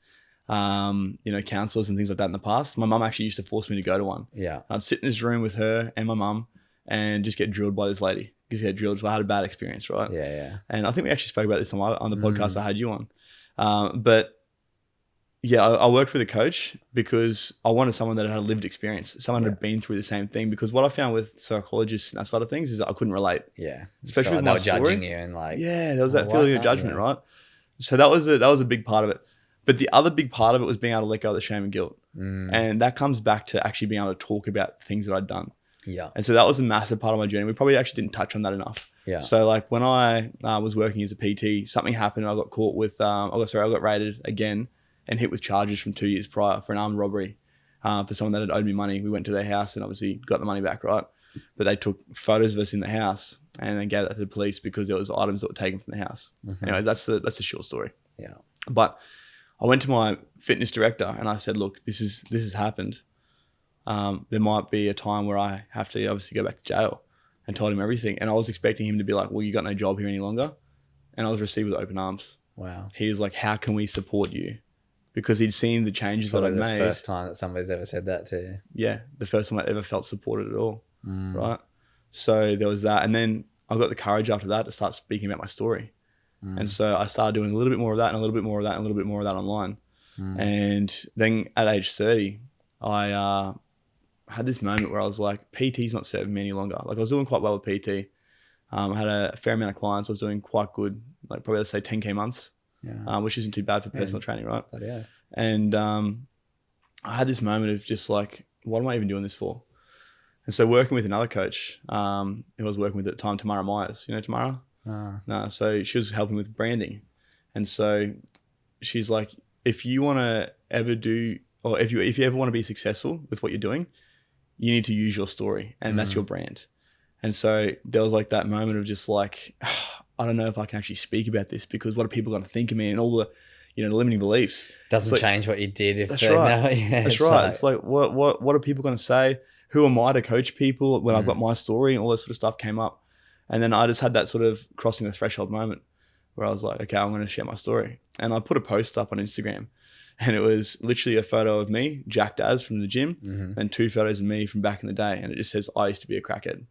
counselors and things like that in the past. My mum actually used to force me to go to one. Yeah. I'd sit in this room with her and my mum and just get drilled by this lady. Just get drilled. So I had a bad experience, right? Yeah, yeah. And I think we actually spoke about this on the podcast I had you on. But yeah, I worked with a coach because I wanted someone that had a lived experience, someone that had been through the same thing. Because what I found with psychologists and that side of things is that I couldn't relate. Yeah, especially with they my were story. judging you and like, there was that feeling of judgment, right? So that was a big part of it. But the other big part of it was being able to let go of the shame and guilt, and that comes back to actually being able to talk about things that I'd done. Yeah, and so that was a massive part of my journey. We probably actually didn't touch on that enough. Yeah. So like when I was working as a PT, something happened. I got caught with I got raided again and hit with charges from 2 years prior for an armed robbery for someone that had owed me money. We went to their house and obviously got the money back, right? But they took photos of us in the house and then gave that to the police because there was items that were taken from the house. Anyways, that's the short story. Yeah. But I went to my fitness director and I said, look, this has happened. There might be a time where I have to obviously go back to jail, and told him everything. And I was expecting him to be like, well, you got no job here any longer. And I was received with open arms. Wow. He was like, how can we support you? because he'd seen the changes that I'd made. The first time that somebody's ever said that to you. Yeah, the first time I ever felt supported at all, right? So there was that. And then I got the courage after that to start speaking about my story. And so I started doing a little bit more of that and a little bit more of that and a little bit more of that online. And then at age 30, I had this moment where I was like, PT's not serving me any longer. Like I was doing quite well with PT. I had a fair amount of clients. I was doing quite good, like probably let's say 10K months, which isn't too bad for personal training, right? But yeah. And I had this moment of just like, what am I even doing this for? And so working with another coach who I was working with at the time, Tamara Myers. You know Tamara? No. So she was helping with branding. And so she's like, if you want to ever do, or if you ever want to be successful with what you're doing, you need to use your story, and that's your brand. And so there was like that moment of just like, I don't know if I can actually speak about this because what are people going to think of me, and all the, you know, limiting beliefs. Doesn't like, change what you did. If that's right. No, yeah, that's right. It's like, what are people going to say? Who am I to coach people when I've got my story, and all that sort of stuff came up. And then I just had that sort of crossing the threshold moment where I was like, okay, I'm going to share my story. And I put a post up on Instagram, and it was literally a photo of me, jacked as from the gym, and 2 photos of me from back in the day. And it just says, I used to be a crackhead.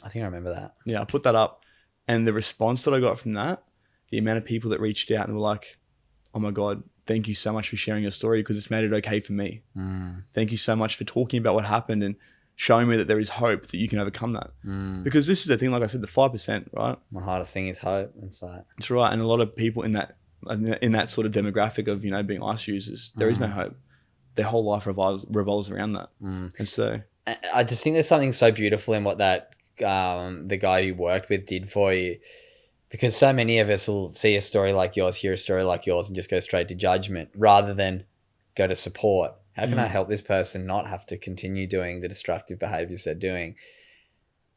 I think I remember that. Yeah, I put that up. And the response that I got from that, the amount of people that reached out and were like, oh my God, thank you so much for sharing your story because it's made it okay for me. Thank you so much for talking about what happened and showing me that there is hope that you can overcome that. Because this is the thing, like I said, the 5%, right? My hardest thing is hope. It's like, that's right. And a lot of people in that sort of demographic of, you know, being ice users, there is no hope. Their whole life revolves around that. And so I just think there's something so beautiful in what that the guy you worked with did for you, because so many of us will see a story like yours, hear a story like yours, and just go straight to judgment rather than go to support. How can I help this person not have to continue doing the destructive behaviors they're doing?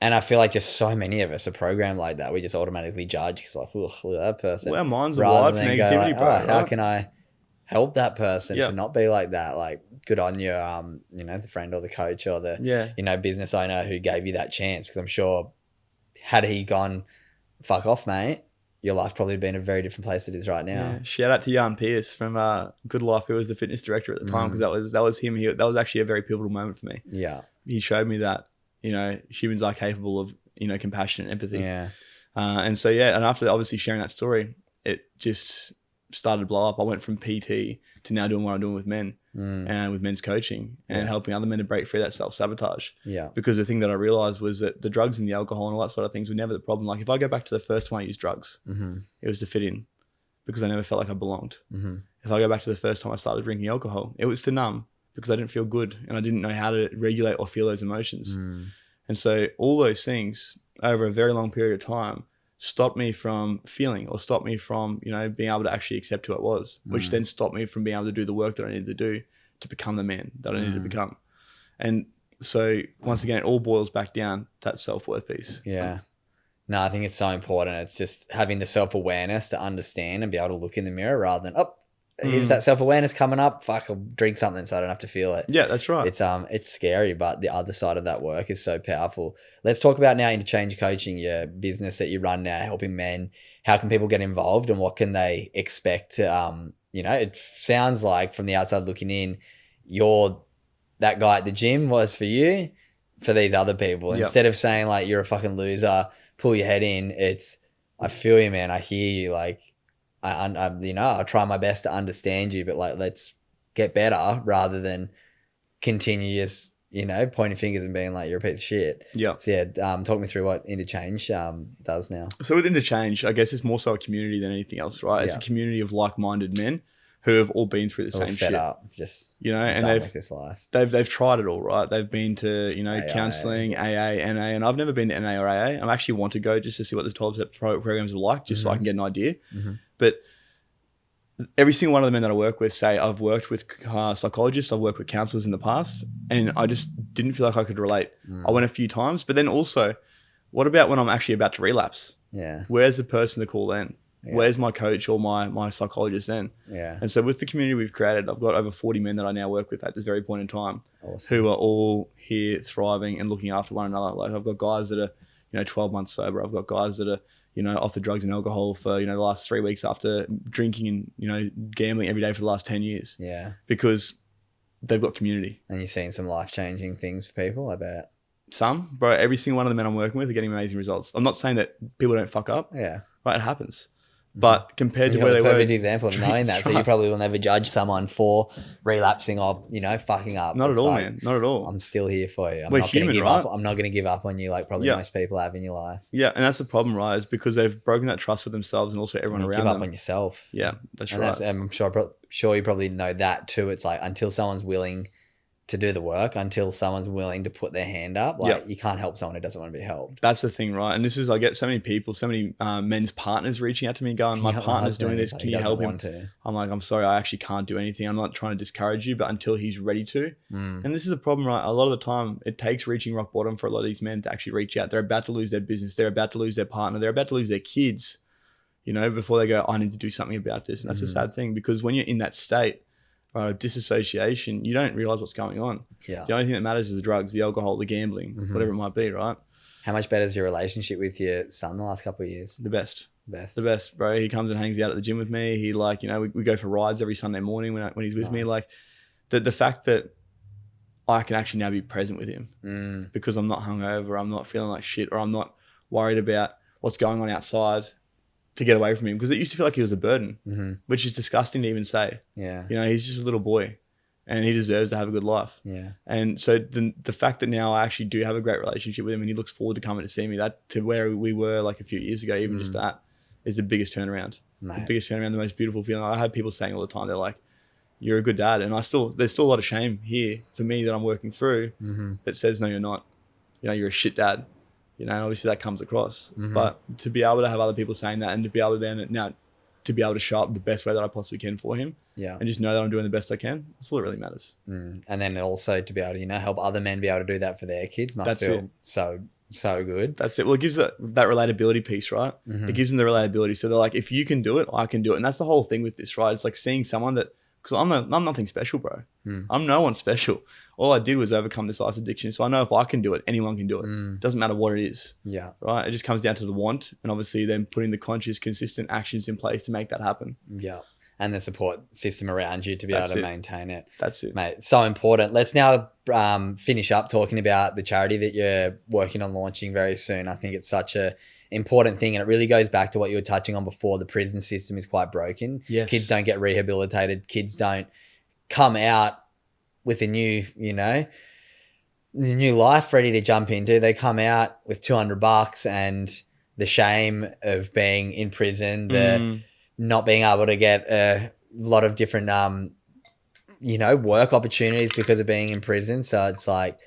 And I feel like just so many of us are programmed like that. We just automatically judge because like, look at that person. Well, our minds are wired for negativity, like, bro. Right? How can I help that person to not be like that? Like, good on you, you know, the friend or the coach or the, you know, business owner who gave you that chance. Because I'm sure had he gone, fuck off, mate, your life probably would be in a very different place it is right now. Yeah. Shout out to Jan Pierce from Good Life, who was the fitness director at the time, because that was him. That was actually a very pivotal moment for me. Yeah. He showed me that, you know, humans are capable of, you know, compassion and empathy. Yeah. And so, and after obviously sharing that story, it just started to blow up. I went from PT to now doing what I'm doing with men and with men's coaching and helping other men to break free of that self-sabotage. Yeah. Because the thing that I realized was that the drugs and the alcohol and all that sort of things were never the problem. Like if I go back to the first time I used drugs, it was to fit in because I never felt like I belonged. If I go back to the first time I started drinking alcohol, it was to numb because I didn't feel good and I didn't know how to regulate or feel those emotions. And so all those things over a very long period of time stopped me from feeling or stopped me from, you know, being able to actually accept who I was, which then stopped me from being able to do the work that I needed to do to become the man that I needed to become. And so once again, it all boils back down to that self-worth piece. Yeah. No, I think it's so important. It's just having the self-awareness to understand and be able to look in the mirror rather than, here's that self-awareness coming up. Fuck, I'll drink something so I don't have to feel it. Yeah, that's right. It's scary, but the other side of that work is so powerful. Let's talk about now Interchange Coaching, your business that you run now, helping men. How can people get involved and what can they expect? You know, it sounds like from the outside looking in, you're that guy at the gym was for you, for these other people. Instead of saying like, you're a fucking loser, pull your head in. It's, I feel you, man. I hear you. Like, I you know, I'll try my best to understand you, but like, let's get better rather than continue just, you know, pointing fingers and being like, you're a piece of shit. Yeah. So talk me through what Interchange does now. So with Interchange, I guess it's more so a community than anything else, right? It's a community of like-minded men who have all been through the same shit. Up, just, you know, and they've tried it all, right? They've been to, you know, counseling, AA, NA, and I've never been to NA or AA. I actually want to go just to see what the 12-step programs are like, just so I can get an idea. But every single one of the men that I work with say, I've worked with psychologists, I've worked with counselors in the past, and I just didn't feel like I could relate. I went a few times, but then also, what about when I'm actually about to relapse? Yeah. Where's the person to call then? Where's my coach or my psychologist then? Yeah. And so with the community we've created, I've got over 40 men that I now work with at this very point in time who are all here thriving and looking after one another. Like I've got guys that are, you 12 months sober. I've got guys that are, off the drugs and alcohol for, the last 3 weeks after drinking and, gambling every day for the last 10 years. Yeah. Because they've got community. And you're seeing some life-changing things for people, I bet. Some, bro, every single one of the men I'm working with are getting amazing results. I'm not saying that people don't fuck up. Yeah. Right, it happens. But compared to where they were... You're a perfect example of knowing that. So you probably will never judge someone for relapsing or, fucking up. Not at all, man. Not at all. I'm still here for you. We're human, right? I'm not going to give up on you like probably most people have in your life. Yeah, and that's the problem, right? Is because they've broken that trust with themselves and also everyone around them. Give up on yourself. Yeah, that's right. And I'm sure you probably know that too. It's like until someone's willing to do the work, until someone's willing to put their hand up, you can't help someone who doesn't want to be helped. That's the thing, right? And this is, I get so many people, so many men's partners reaching out to me going, my partner's doing this, can you help him? I'm like, I'm sorry, I actually can't do anything. I'm not trying to discourage you, but until he's ready to. And this is the problem, right? A lot of the time, it takes reaching rock bottom for a lot of these men to actually reach out. They're about to lose their business. They're about to lose their partner. They're about to lose their kids, before they go, I need to do something about this. And that's a sad thing, because when you're in that state, disassociation, you don't realize what's going on. Yeah. The only thing that matters is the drugs, the alcohol, the gambling, whatever it might be, right? How much better is your relationship with your son the last couple of years? The best, bro. He comes and hangs out at the gym with me. He we go for rides every Sunday morning when he's with me. Like the fact that I can actually now be present with him because I'm not hungover, I'm not feeling like shit, or I'm not worried about what's going on outside to get away from him, because it used to feel like he was a burden, which is disgusting to even say. Yeah. He's just a little boy and he deserves to have a good life. Yeah. And so the fact that now I actually do have a great relationship with him and he looks forward to coming to see me, that to where we were like a few years ago, even just that is the biggest turnaround. Mate. The biggest turnaround, the most beautiful feeling. I have people saying all the time, they're like, you're a good dad. And there's still a lot of shame here for me that I'm working through that says, no, you're not. You're a shit dad. And obviously that comes across, but to be able to have other people saying that and to be able to then now to be able to show up the best way that I possibly can for him, and just know that I'm doing the best I can, that's all that really matters. And then also to be able to help other men be able to do that for their kids must feel so good. That's it. Well, it gives that relatability piece, right? It gives them the relatability, so they're like, if you can do it, I can do it. And that's the whole thing with this, right? It's like seeing someone that, because I'm nothing special, bro. I'm no one special. All I did was overcome this ice addiction. So I know if I can do it, anyone can do it. Doesn't matter what it is. Yeah. Right? It just comes down to the want, and obviously then putting the conscious, consistent actions in place to make that happen. Yeah. And the support system around you to be able to maintain it. That's it. Mate, so important. Let's now finish up talking about the charity that you're working on launching very soon. I think it's such a important thing, and it really goes back to what you were touching on before. The prison system is quite broken. Yes. Kids don't get rehabilitated. Kids don't come out with a new, new life ready to jump into. They come out with $200 and the shame of being in prison, the not being able to get a lot of different, work opportunities because of being in prison. So it's like,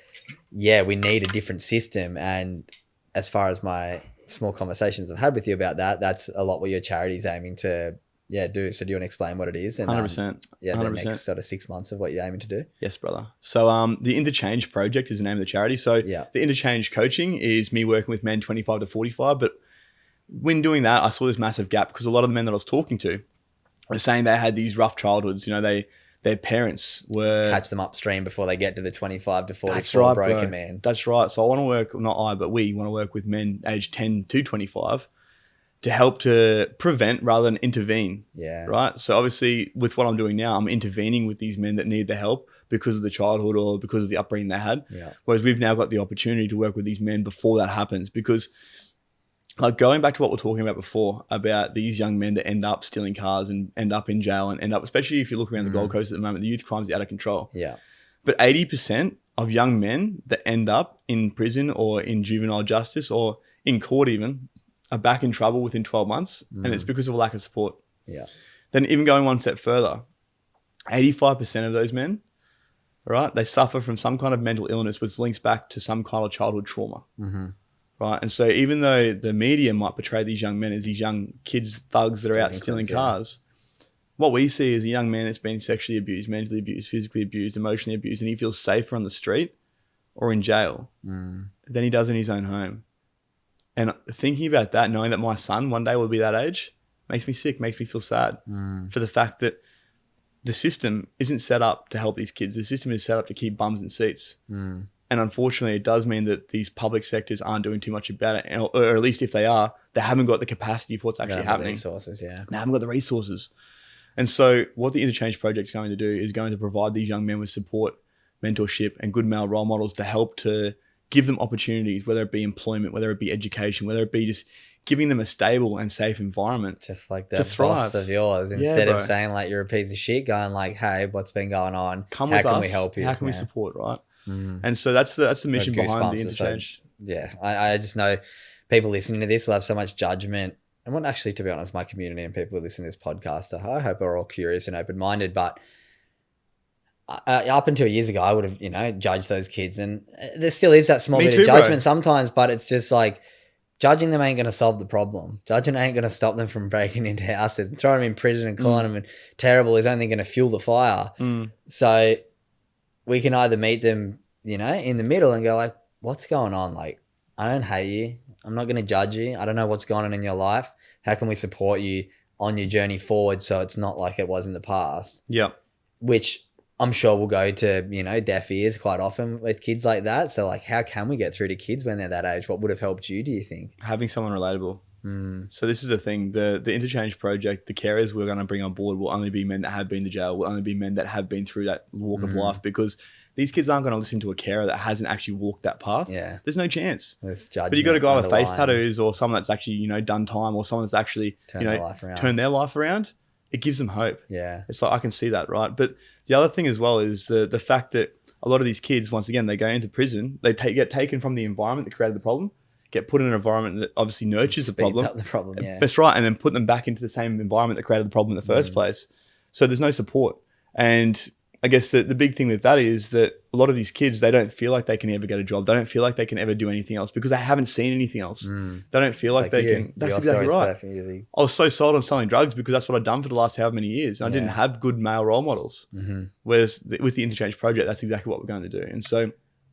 we need a different system. And as far as my small conversations I've had with you about that, that's a lot what your charity is aiming to do. So do you want to explain what it is? And 100%. The next sort of 6 months of what you're aiming to do? Yes, brother. So the Interchange Project is the name of the charity. So the Interchange coaching is me working with men 25 to 45. But when doing that, I saw this massive gap because a lot of the men that I was talking to were saying they had these rough childhoods. Their parents were... Catch them upstream before they get to the 25 to 44 broken man. That's right. So I want to work, not I, but we want to work with men aged 10 to 25 to help to prevent rather than intervene. Yeah. Right? So obviously with what I'm doing now, I'm intervening with these men that need the help because of the childhood or because of the upbringing they had. Yeah. Whereas we've now got the opportunity to work with these men before that happens, because like going back to what we're talking about before about these young men that end up stealing cars and end up in jail and end up, especially if you look around the Gold Coast at the moment, the youth crime is out of control. Yeah. But 80% of young men that end up in prison or in juvenile justice or in court even are back in trouble within 12 months. And it's because of a lack of support. Yeah. Then even going one step further, 85% of those men, right, they suffer from some kind of mental illness which links back to some kind of childhood trauma. Right. And so even though the media might portray these young men as these young kids, thugs that are out stealing cars, what we see is a young man that's been sexually abused, mentally abused, physically abused, emotionally abused, and he feels safer on the street or in jail than he does in his own home. And thinking about that, knowing that my son one day will be that age, makes me sick, makes me feel sad for the fact that the system isn't set up to help these kids. The system is set up to keep bums in seats. And unfortunately, it does mean that these public sectors aren't doing too much about it. Or at least if they are, they haven't got the capacity for what's actually happening. Resources, yeah. They haven't got the resources. And so what the Interchange Project is going to do is going to provide these young men with support, mentorship, and good male role models to help to give them opportunities, whether it be employment, whether it be education, whether it be just giving them a stable and safe environment. Just like the boss of yours, instead of saying like you're a piece of shit, going like, hey, what's been going on? How can we help you? How can we support, right? And so that's the mission behind the Interchange. I just know people listening to this will have so much judgment. And what actually, to be honest, my community and people who listen to this podcast, I hope are all curious and open-minded, but up until years ago, I would have, judged those kids, and there still is that small bit of judgment sometimes, but it's just like judging them ain't going to solve the problem. Judging ain't going to stop them from breaking into houses and throwing them in prison and calling them terrible is only going to fuel the fire. So we can either meet them, in the middle and go like, what's going on? Like, I don't hate you. I'm not going to judge you. I don't know what's going on in your life. How can we support you on your journey forward so it's not like it was in the past? Yeah. Which I'm sure will go to, deaf ears quite often with kids like that. So like, how can we get through to kids when they're that age? What would have helped you, do you think? Having someone relatable. So this is the thing, the Interchange Project, the carers we're going to bring on board will only be men that have been to jail, will only be men that have been through that walk of life, because these kids aren't going to listen to a carer that hasn't actually walked that path. Yeah. There's no chance. But you got a guy with face tattoos or someone that's actually, done time, or someone that's actually, turned their life around. It gives them hope. Yeah. It's like, I can see that, right? But the other thing as well is the fact that a lot of these kids, once again, they go into prison, they get taken from the environment that created the problem, get put in an environment that obviously nurtures the problem. Up the problem, yeah. That's right. And then put them back into the same environment that created the problem in the first place. So there's no support. And I guess the big thing with that is that a lot of these kids, they don't feel like they can ever get a job. They don't feel like they can ever do anything else because they haven't seen anything else. They don't feel like they can. That's exactly right. I was so sold on selling drugs because that's what I'd done for the last however many years. And I didn't have good male role models. Whereas with the Interchange Project, that's exactly what we're going to do. And so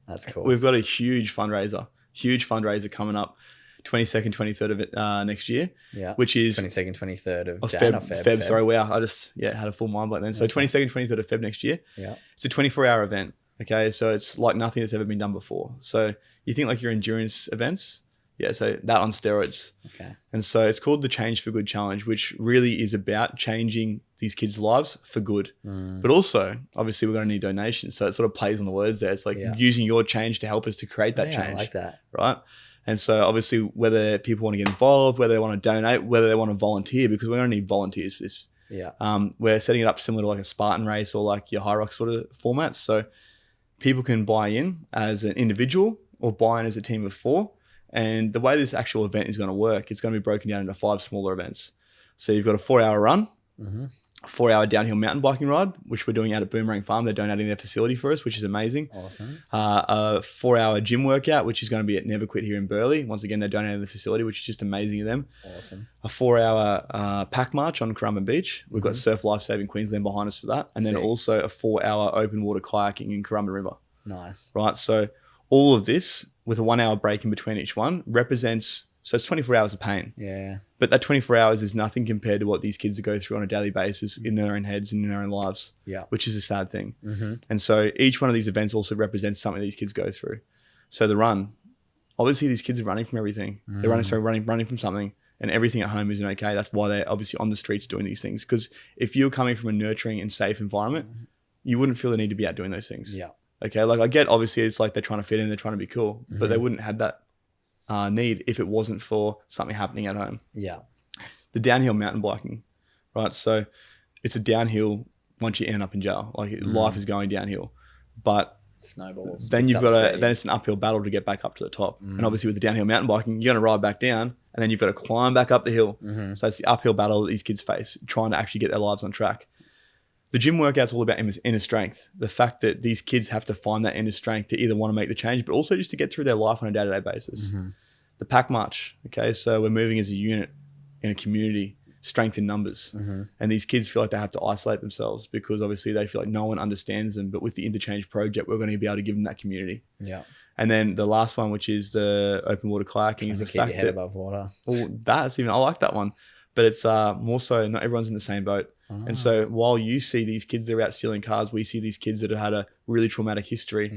that's cool. We've got a huge fundraiser coming up. 22nd, 23rd of it next year, which is 22nd, 23rd of Feb. Sorry, wow, I just had a full mind blank then. So 22nd, 23rd of Feb next year. It's a 24-hour event. Okay, so it's like nothing that's ever been done before. So you think like your endurance events, so that on steroids. Okay, and so it's called the Change for Good Challenge, which really is about changing these kids' lives for good. But also, obviously, we're going to need donations. So it sort of plays on the words there. It's like using your change to help us to create that change. I like that, right? And so obviously whether people want to get involved, whether they want to donate, whether they want to volunteer, because we're going to need volunteers for this. We're setting it up similar to like a Spartan race or like your High Rock sort of formats. So people can buy in as an individual or buy in as a team of 4. And the way this actual event is going to work, it's going to be broken down into 5 smaller events. So you've got a 4-hour run, a 4-hour downhill mountain biking ride, which we're doing out at Boomerang Farm. They're donating their facility for us, which is amazing. Awesome. A 4-hour gym workout, which is going to be at Never Quit here in Burleigh. Once again, they're donating the facility, which is just amazing of them. Awesome. A 4-hour pack march on Currumbin Beach. We've got Surf Lifesaving Queensland behind us for that. And then also a 4-hour open water kayaking in Currumbin River. Nice. Right. So all of this with a 1-hour break in between each one represents, so it's 24 hours of pain. Yeah. But that 24 hours is nothing compared to what these kids go through on a daily basis in their own heads and in their own lives, which is a sad thing. And so each one of these events also represents something these kids go through. So the run, obviously these kids are running from everything. They're running from something, and everything at home isn't okay. That's why they're obviously on the streets doing these things. Because if you're coming from a nurturing and safe environment, you wouldn't feel the need to be out doing those things. Yeah. Okay. Like I get, obviously it's like they're trying to fit in, they're trying to be cool, but they wouldn't have that need if it wasn't for something happening at home. Yeah. The downhill mountain biking, right? So it's a downhill once you end up in jail. Like life is going downhill, but snowballs. Then then it's an uphill battle to get back up to the top. And obviously with the downhill mountain biking, you're going to ride back down and then you've got to climb back up the hill. So it's the uphill battle that these kids face, trying to actually get their lives on track. The gym workout's all about inner strength. The fact that these kids have to find that inner strength to either want to make the change, but also just to get through their life on a day-to-day basis. The pack march, okay? So we're moving as a unit in a community, strength in numbers. And these kids feel like they have to isolate themselves because obviously they feel like no one understands them. But with the Interchange Project, we're going to be able to give them that community. Yeah. And then the last one, which is the open water kayaking, is the fact your head above water. Well, that's even, I like that one. But it's more so not everyone's in the same boat. And so while you see these kids that are out stealing cars, we see these kids that have had a really traumatic history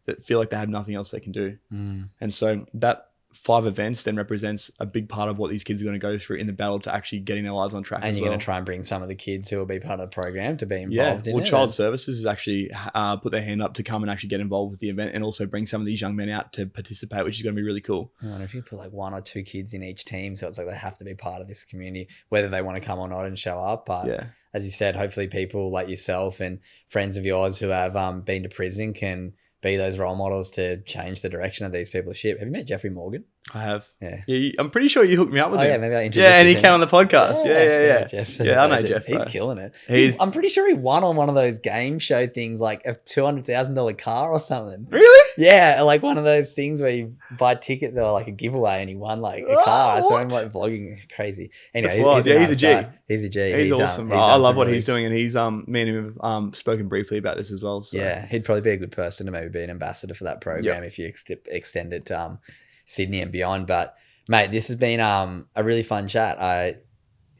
that feel like they have nothing else they can do. And so that 5 events then represents a big part of what these kids are going to go through in the battle to actually getting their lives on track. And you're going to try and bring some of the kids who will be part of the program to be involved in it. Child Services has actually put their hand up to come and actually get involved with the event and also bring some of these young men out to participate, which is going to be really cool. I wonder if you put like 1 or 2 kids in each team, so it's like they have to be part of this community, whether they want to come or not and show up. But as you said, hopefully people like yourself and friends of yours who have been to prison can be those role models to change the direction of these people's ship. Have you met Jeffrey Morgan? I have. Yeah. I'm pretty sure you hooked me up with him. Yeah, maybe I introduced and he him. came on the podcast. Yeah. Jeff. Yeah, I know Jeff. He's bro. killing it. I'm pretty sure he won on one of those game show things, like a $200,000 car or something. Really? Yeah, like one of those things where you buy tickets or like a giveaway and he won like a car. I saw him like vlogging crazy. Anyway, he's a G. Guy. He's a G. He's awesome. I love what he's doing, and he's me and him have spoken briefly about this as well. So. Yeah, he'd probably be a good person to maybe be an ambassador for that program if you extend it to Sydney and beyond. But mate, this has been a really fun chat. I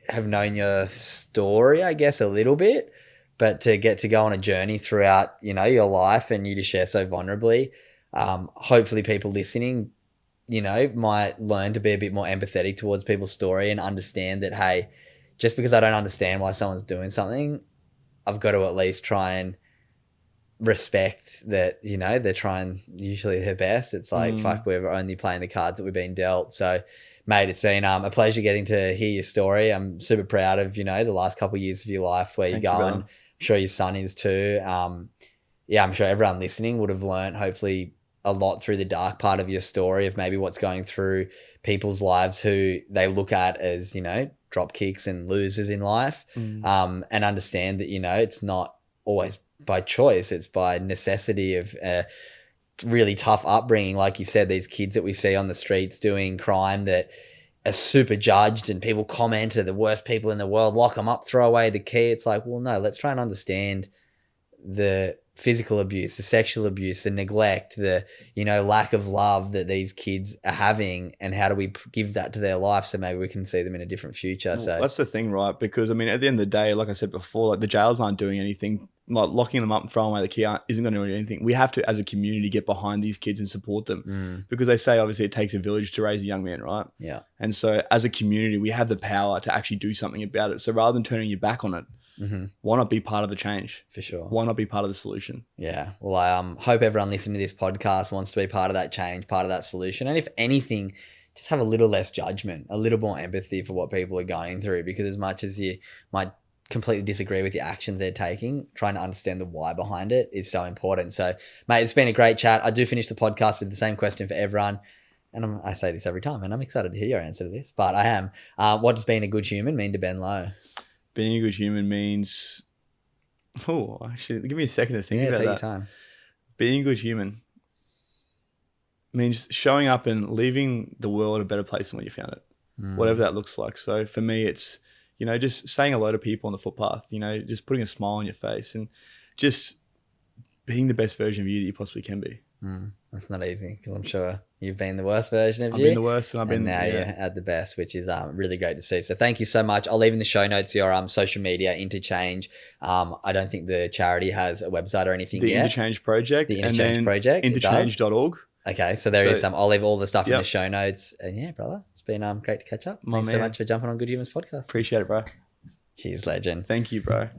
have known your story, I guess, a little bit, but to get to go on a journey throughout, your life and you to share so vulnerably, hopefully people listening, might learn to be a bit more empathetic towards people's story and understand that, hey, just because I don't understand why someone's doing something, I've got to at least try and respect that, they're trying usually their best. It's like, fuck, we're only playing the cards that we've been dealt. So, mate, it's been a pleasure getting to hear your story. I'm super proud of, the last couple of years of your life where you're going. I'm sure your son is too. I'm sure everyone listening would have learned hopefully a lot through the dark part of your story of maybe what's going through people's lives who they look at as, drop kicks and losers in life, and understand that, it's not always by choice. It's by necessity of really tough upbringing. Like you said, these kids that we see on the streets doing crime that are super judged and people comment are the worst people in the world, lock them up, throw away the key. It's like, well, no, let's try and understand the physical abuse, the sexual abuse, the neglect, the, lack of love that these kids are having, and how do we give that to their life so maybe we can see them in a different future. Well, so that's the thing, right? Because at the end of the day, like I said before, like the jails aren't doing anything. Like locking them up and throwing away the key isn't going to do anything. We have to, as a community, get behind these kids and support them, because they say obviously it takes a village to raise a young man, right? Yeah. And so as a community, we have the power to actually do something about it. So rather than turning your back on it, why not be part of the change? For sure. Why not be part of the solution? Yeah. Well, I hope everyone listening to this podcast wants to be part of that change, part of that solution. And if anything, just have a little less judgment, a little more empathy for what people are going through, because as much as you might completely disagree with the actions they're taking, trying to understand the why behind it is so important. So, mate, it's been a great chat. I do finish the podcast with the same question for everyone. And I say this every time, and I'm excited to hear your answer to this, but I am. What does being a good human mean to Ben Lowe? Being a good human means... Oh, actually, give me a second to think about that. Take your time. Being a good human means showing up and leaving the world a better place than when you found it, whatever that looks like. So for me, it's, just saying hello to people on the footpath, just putting a smile on your face and just being the best version of you that you possibly can be. That's not easy, because I'm sure you've been the worst version of you. I've been the worst, and now you're at the best, which is really great to see. So thank you so much. I'll leave in the show notes your social media, Interchange. I don't think the charity has a website or anything yet. The Interchange Project. The Interchange Project. Interchange.org. Okay, so there is some. I'll leave all the stuff in the show notes. And yeah, brother, it's been great to catch up. Thanks so much for jumping on Good Humans podcast. Appreciate it, bro. Cheers, legend. Thank you, bro.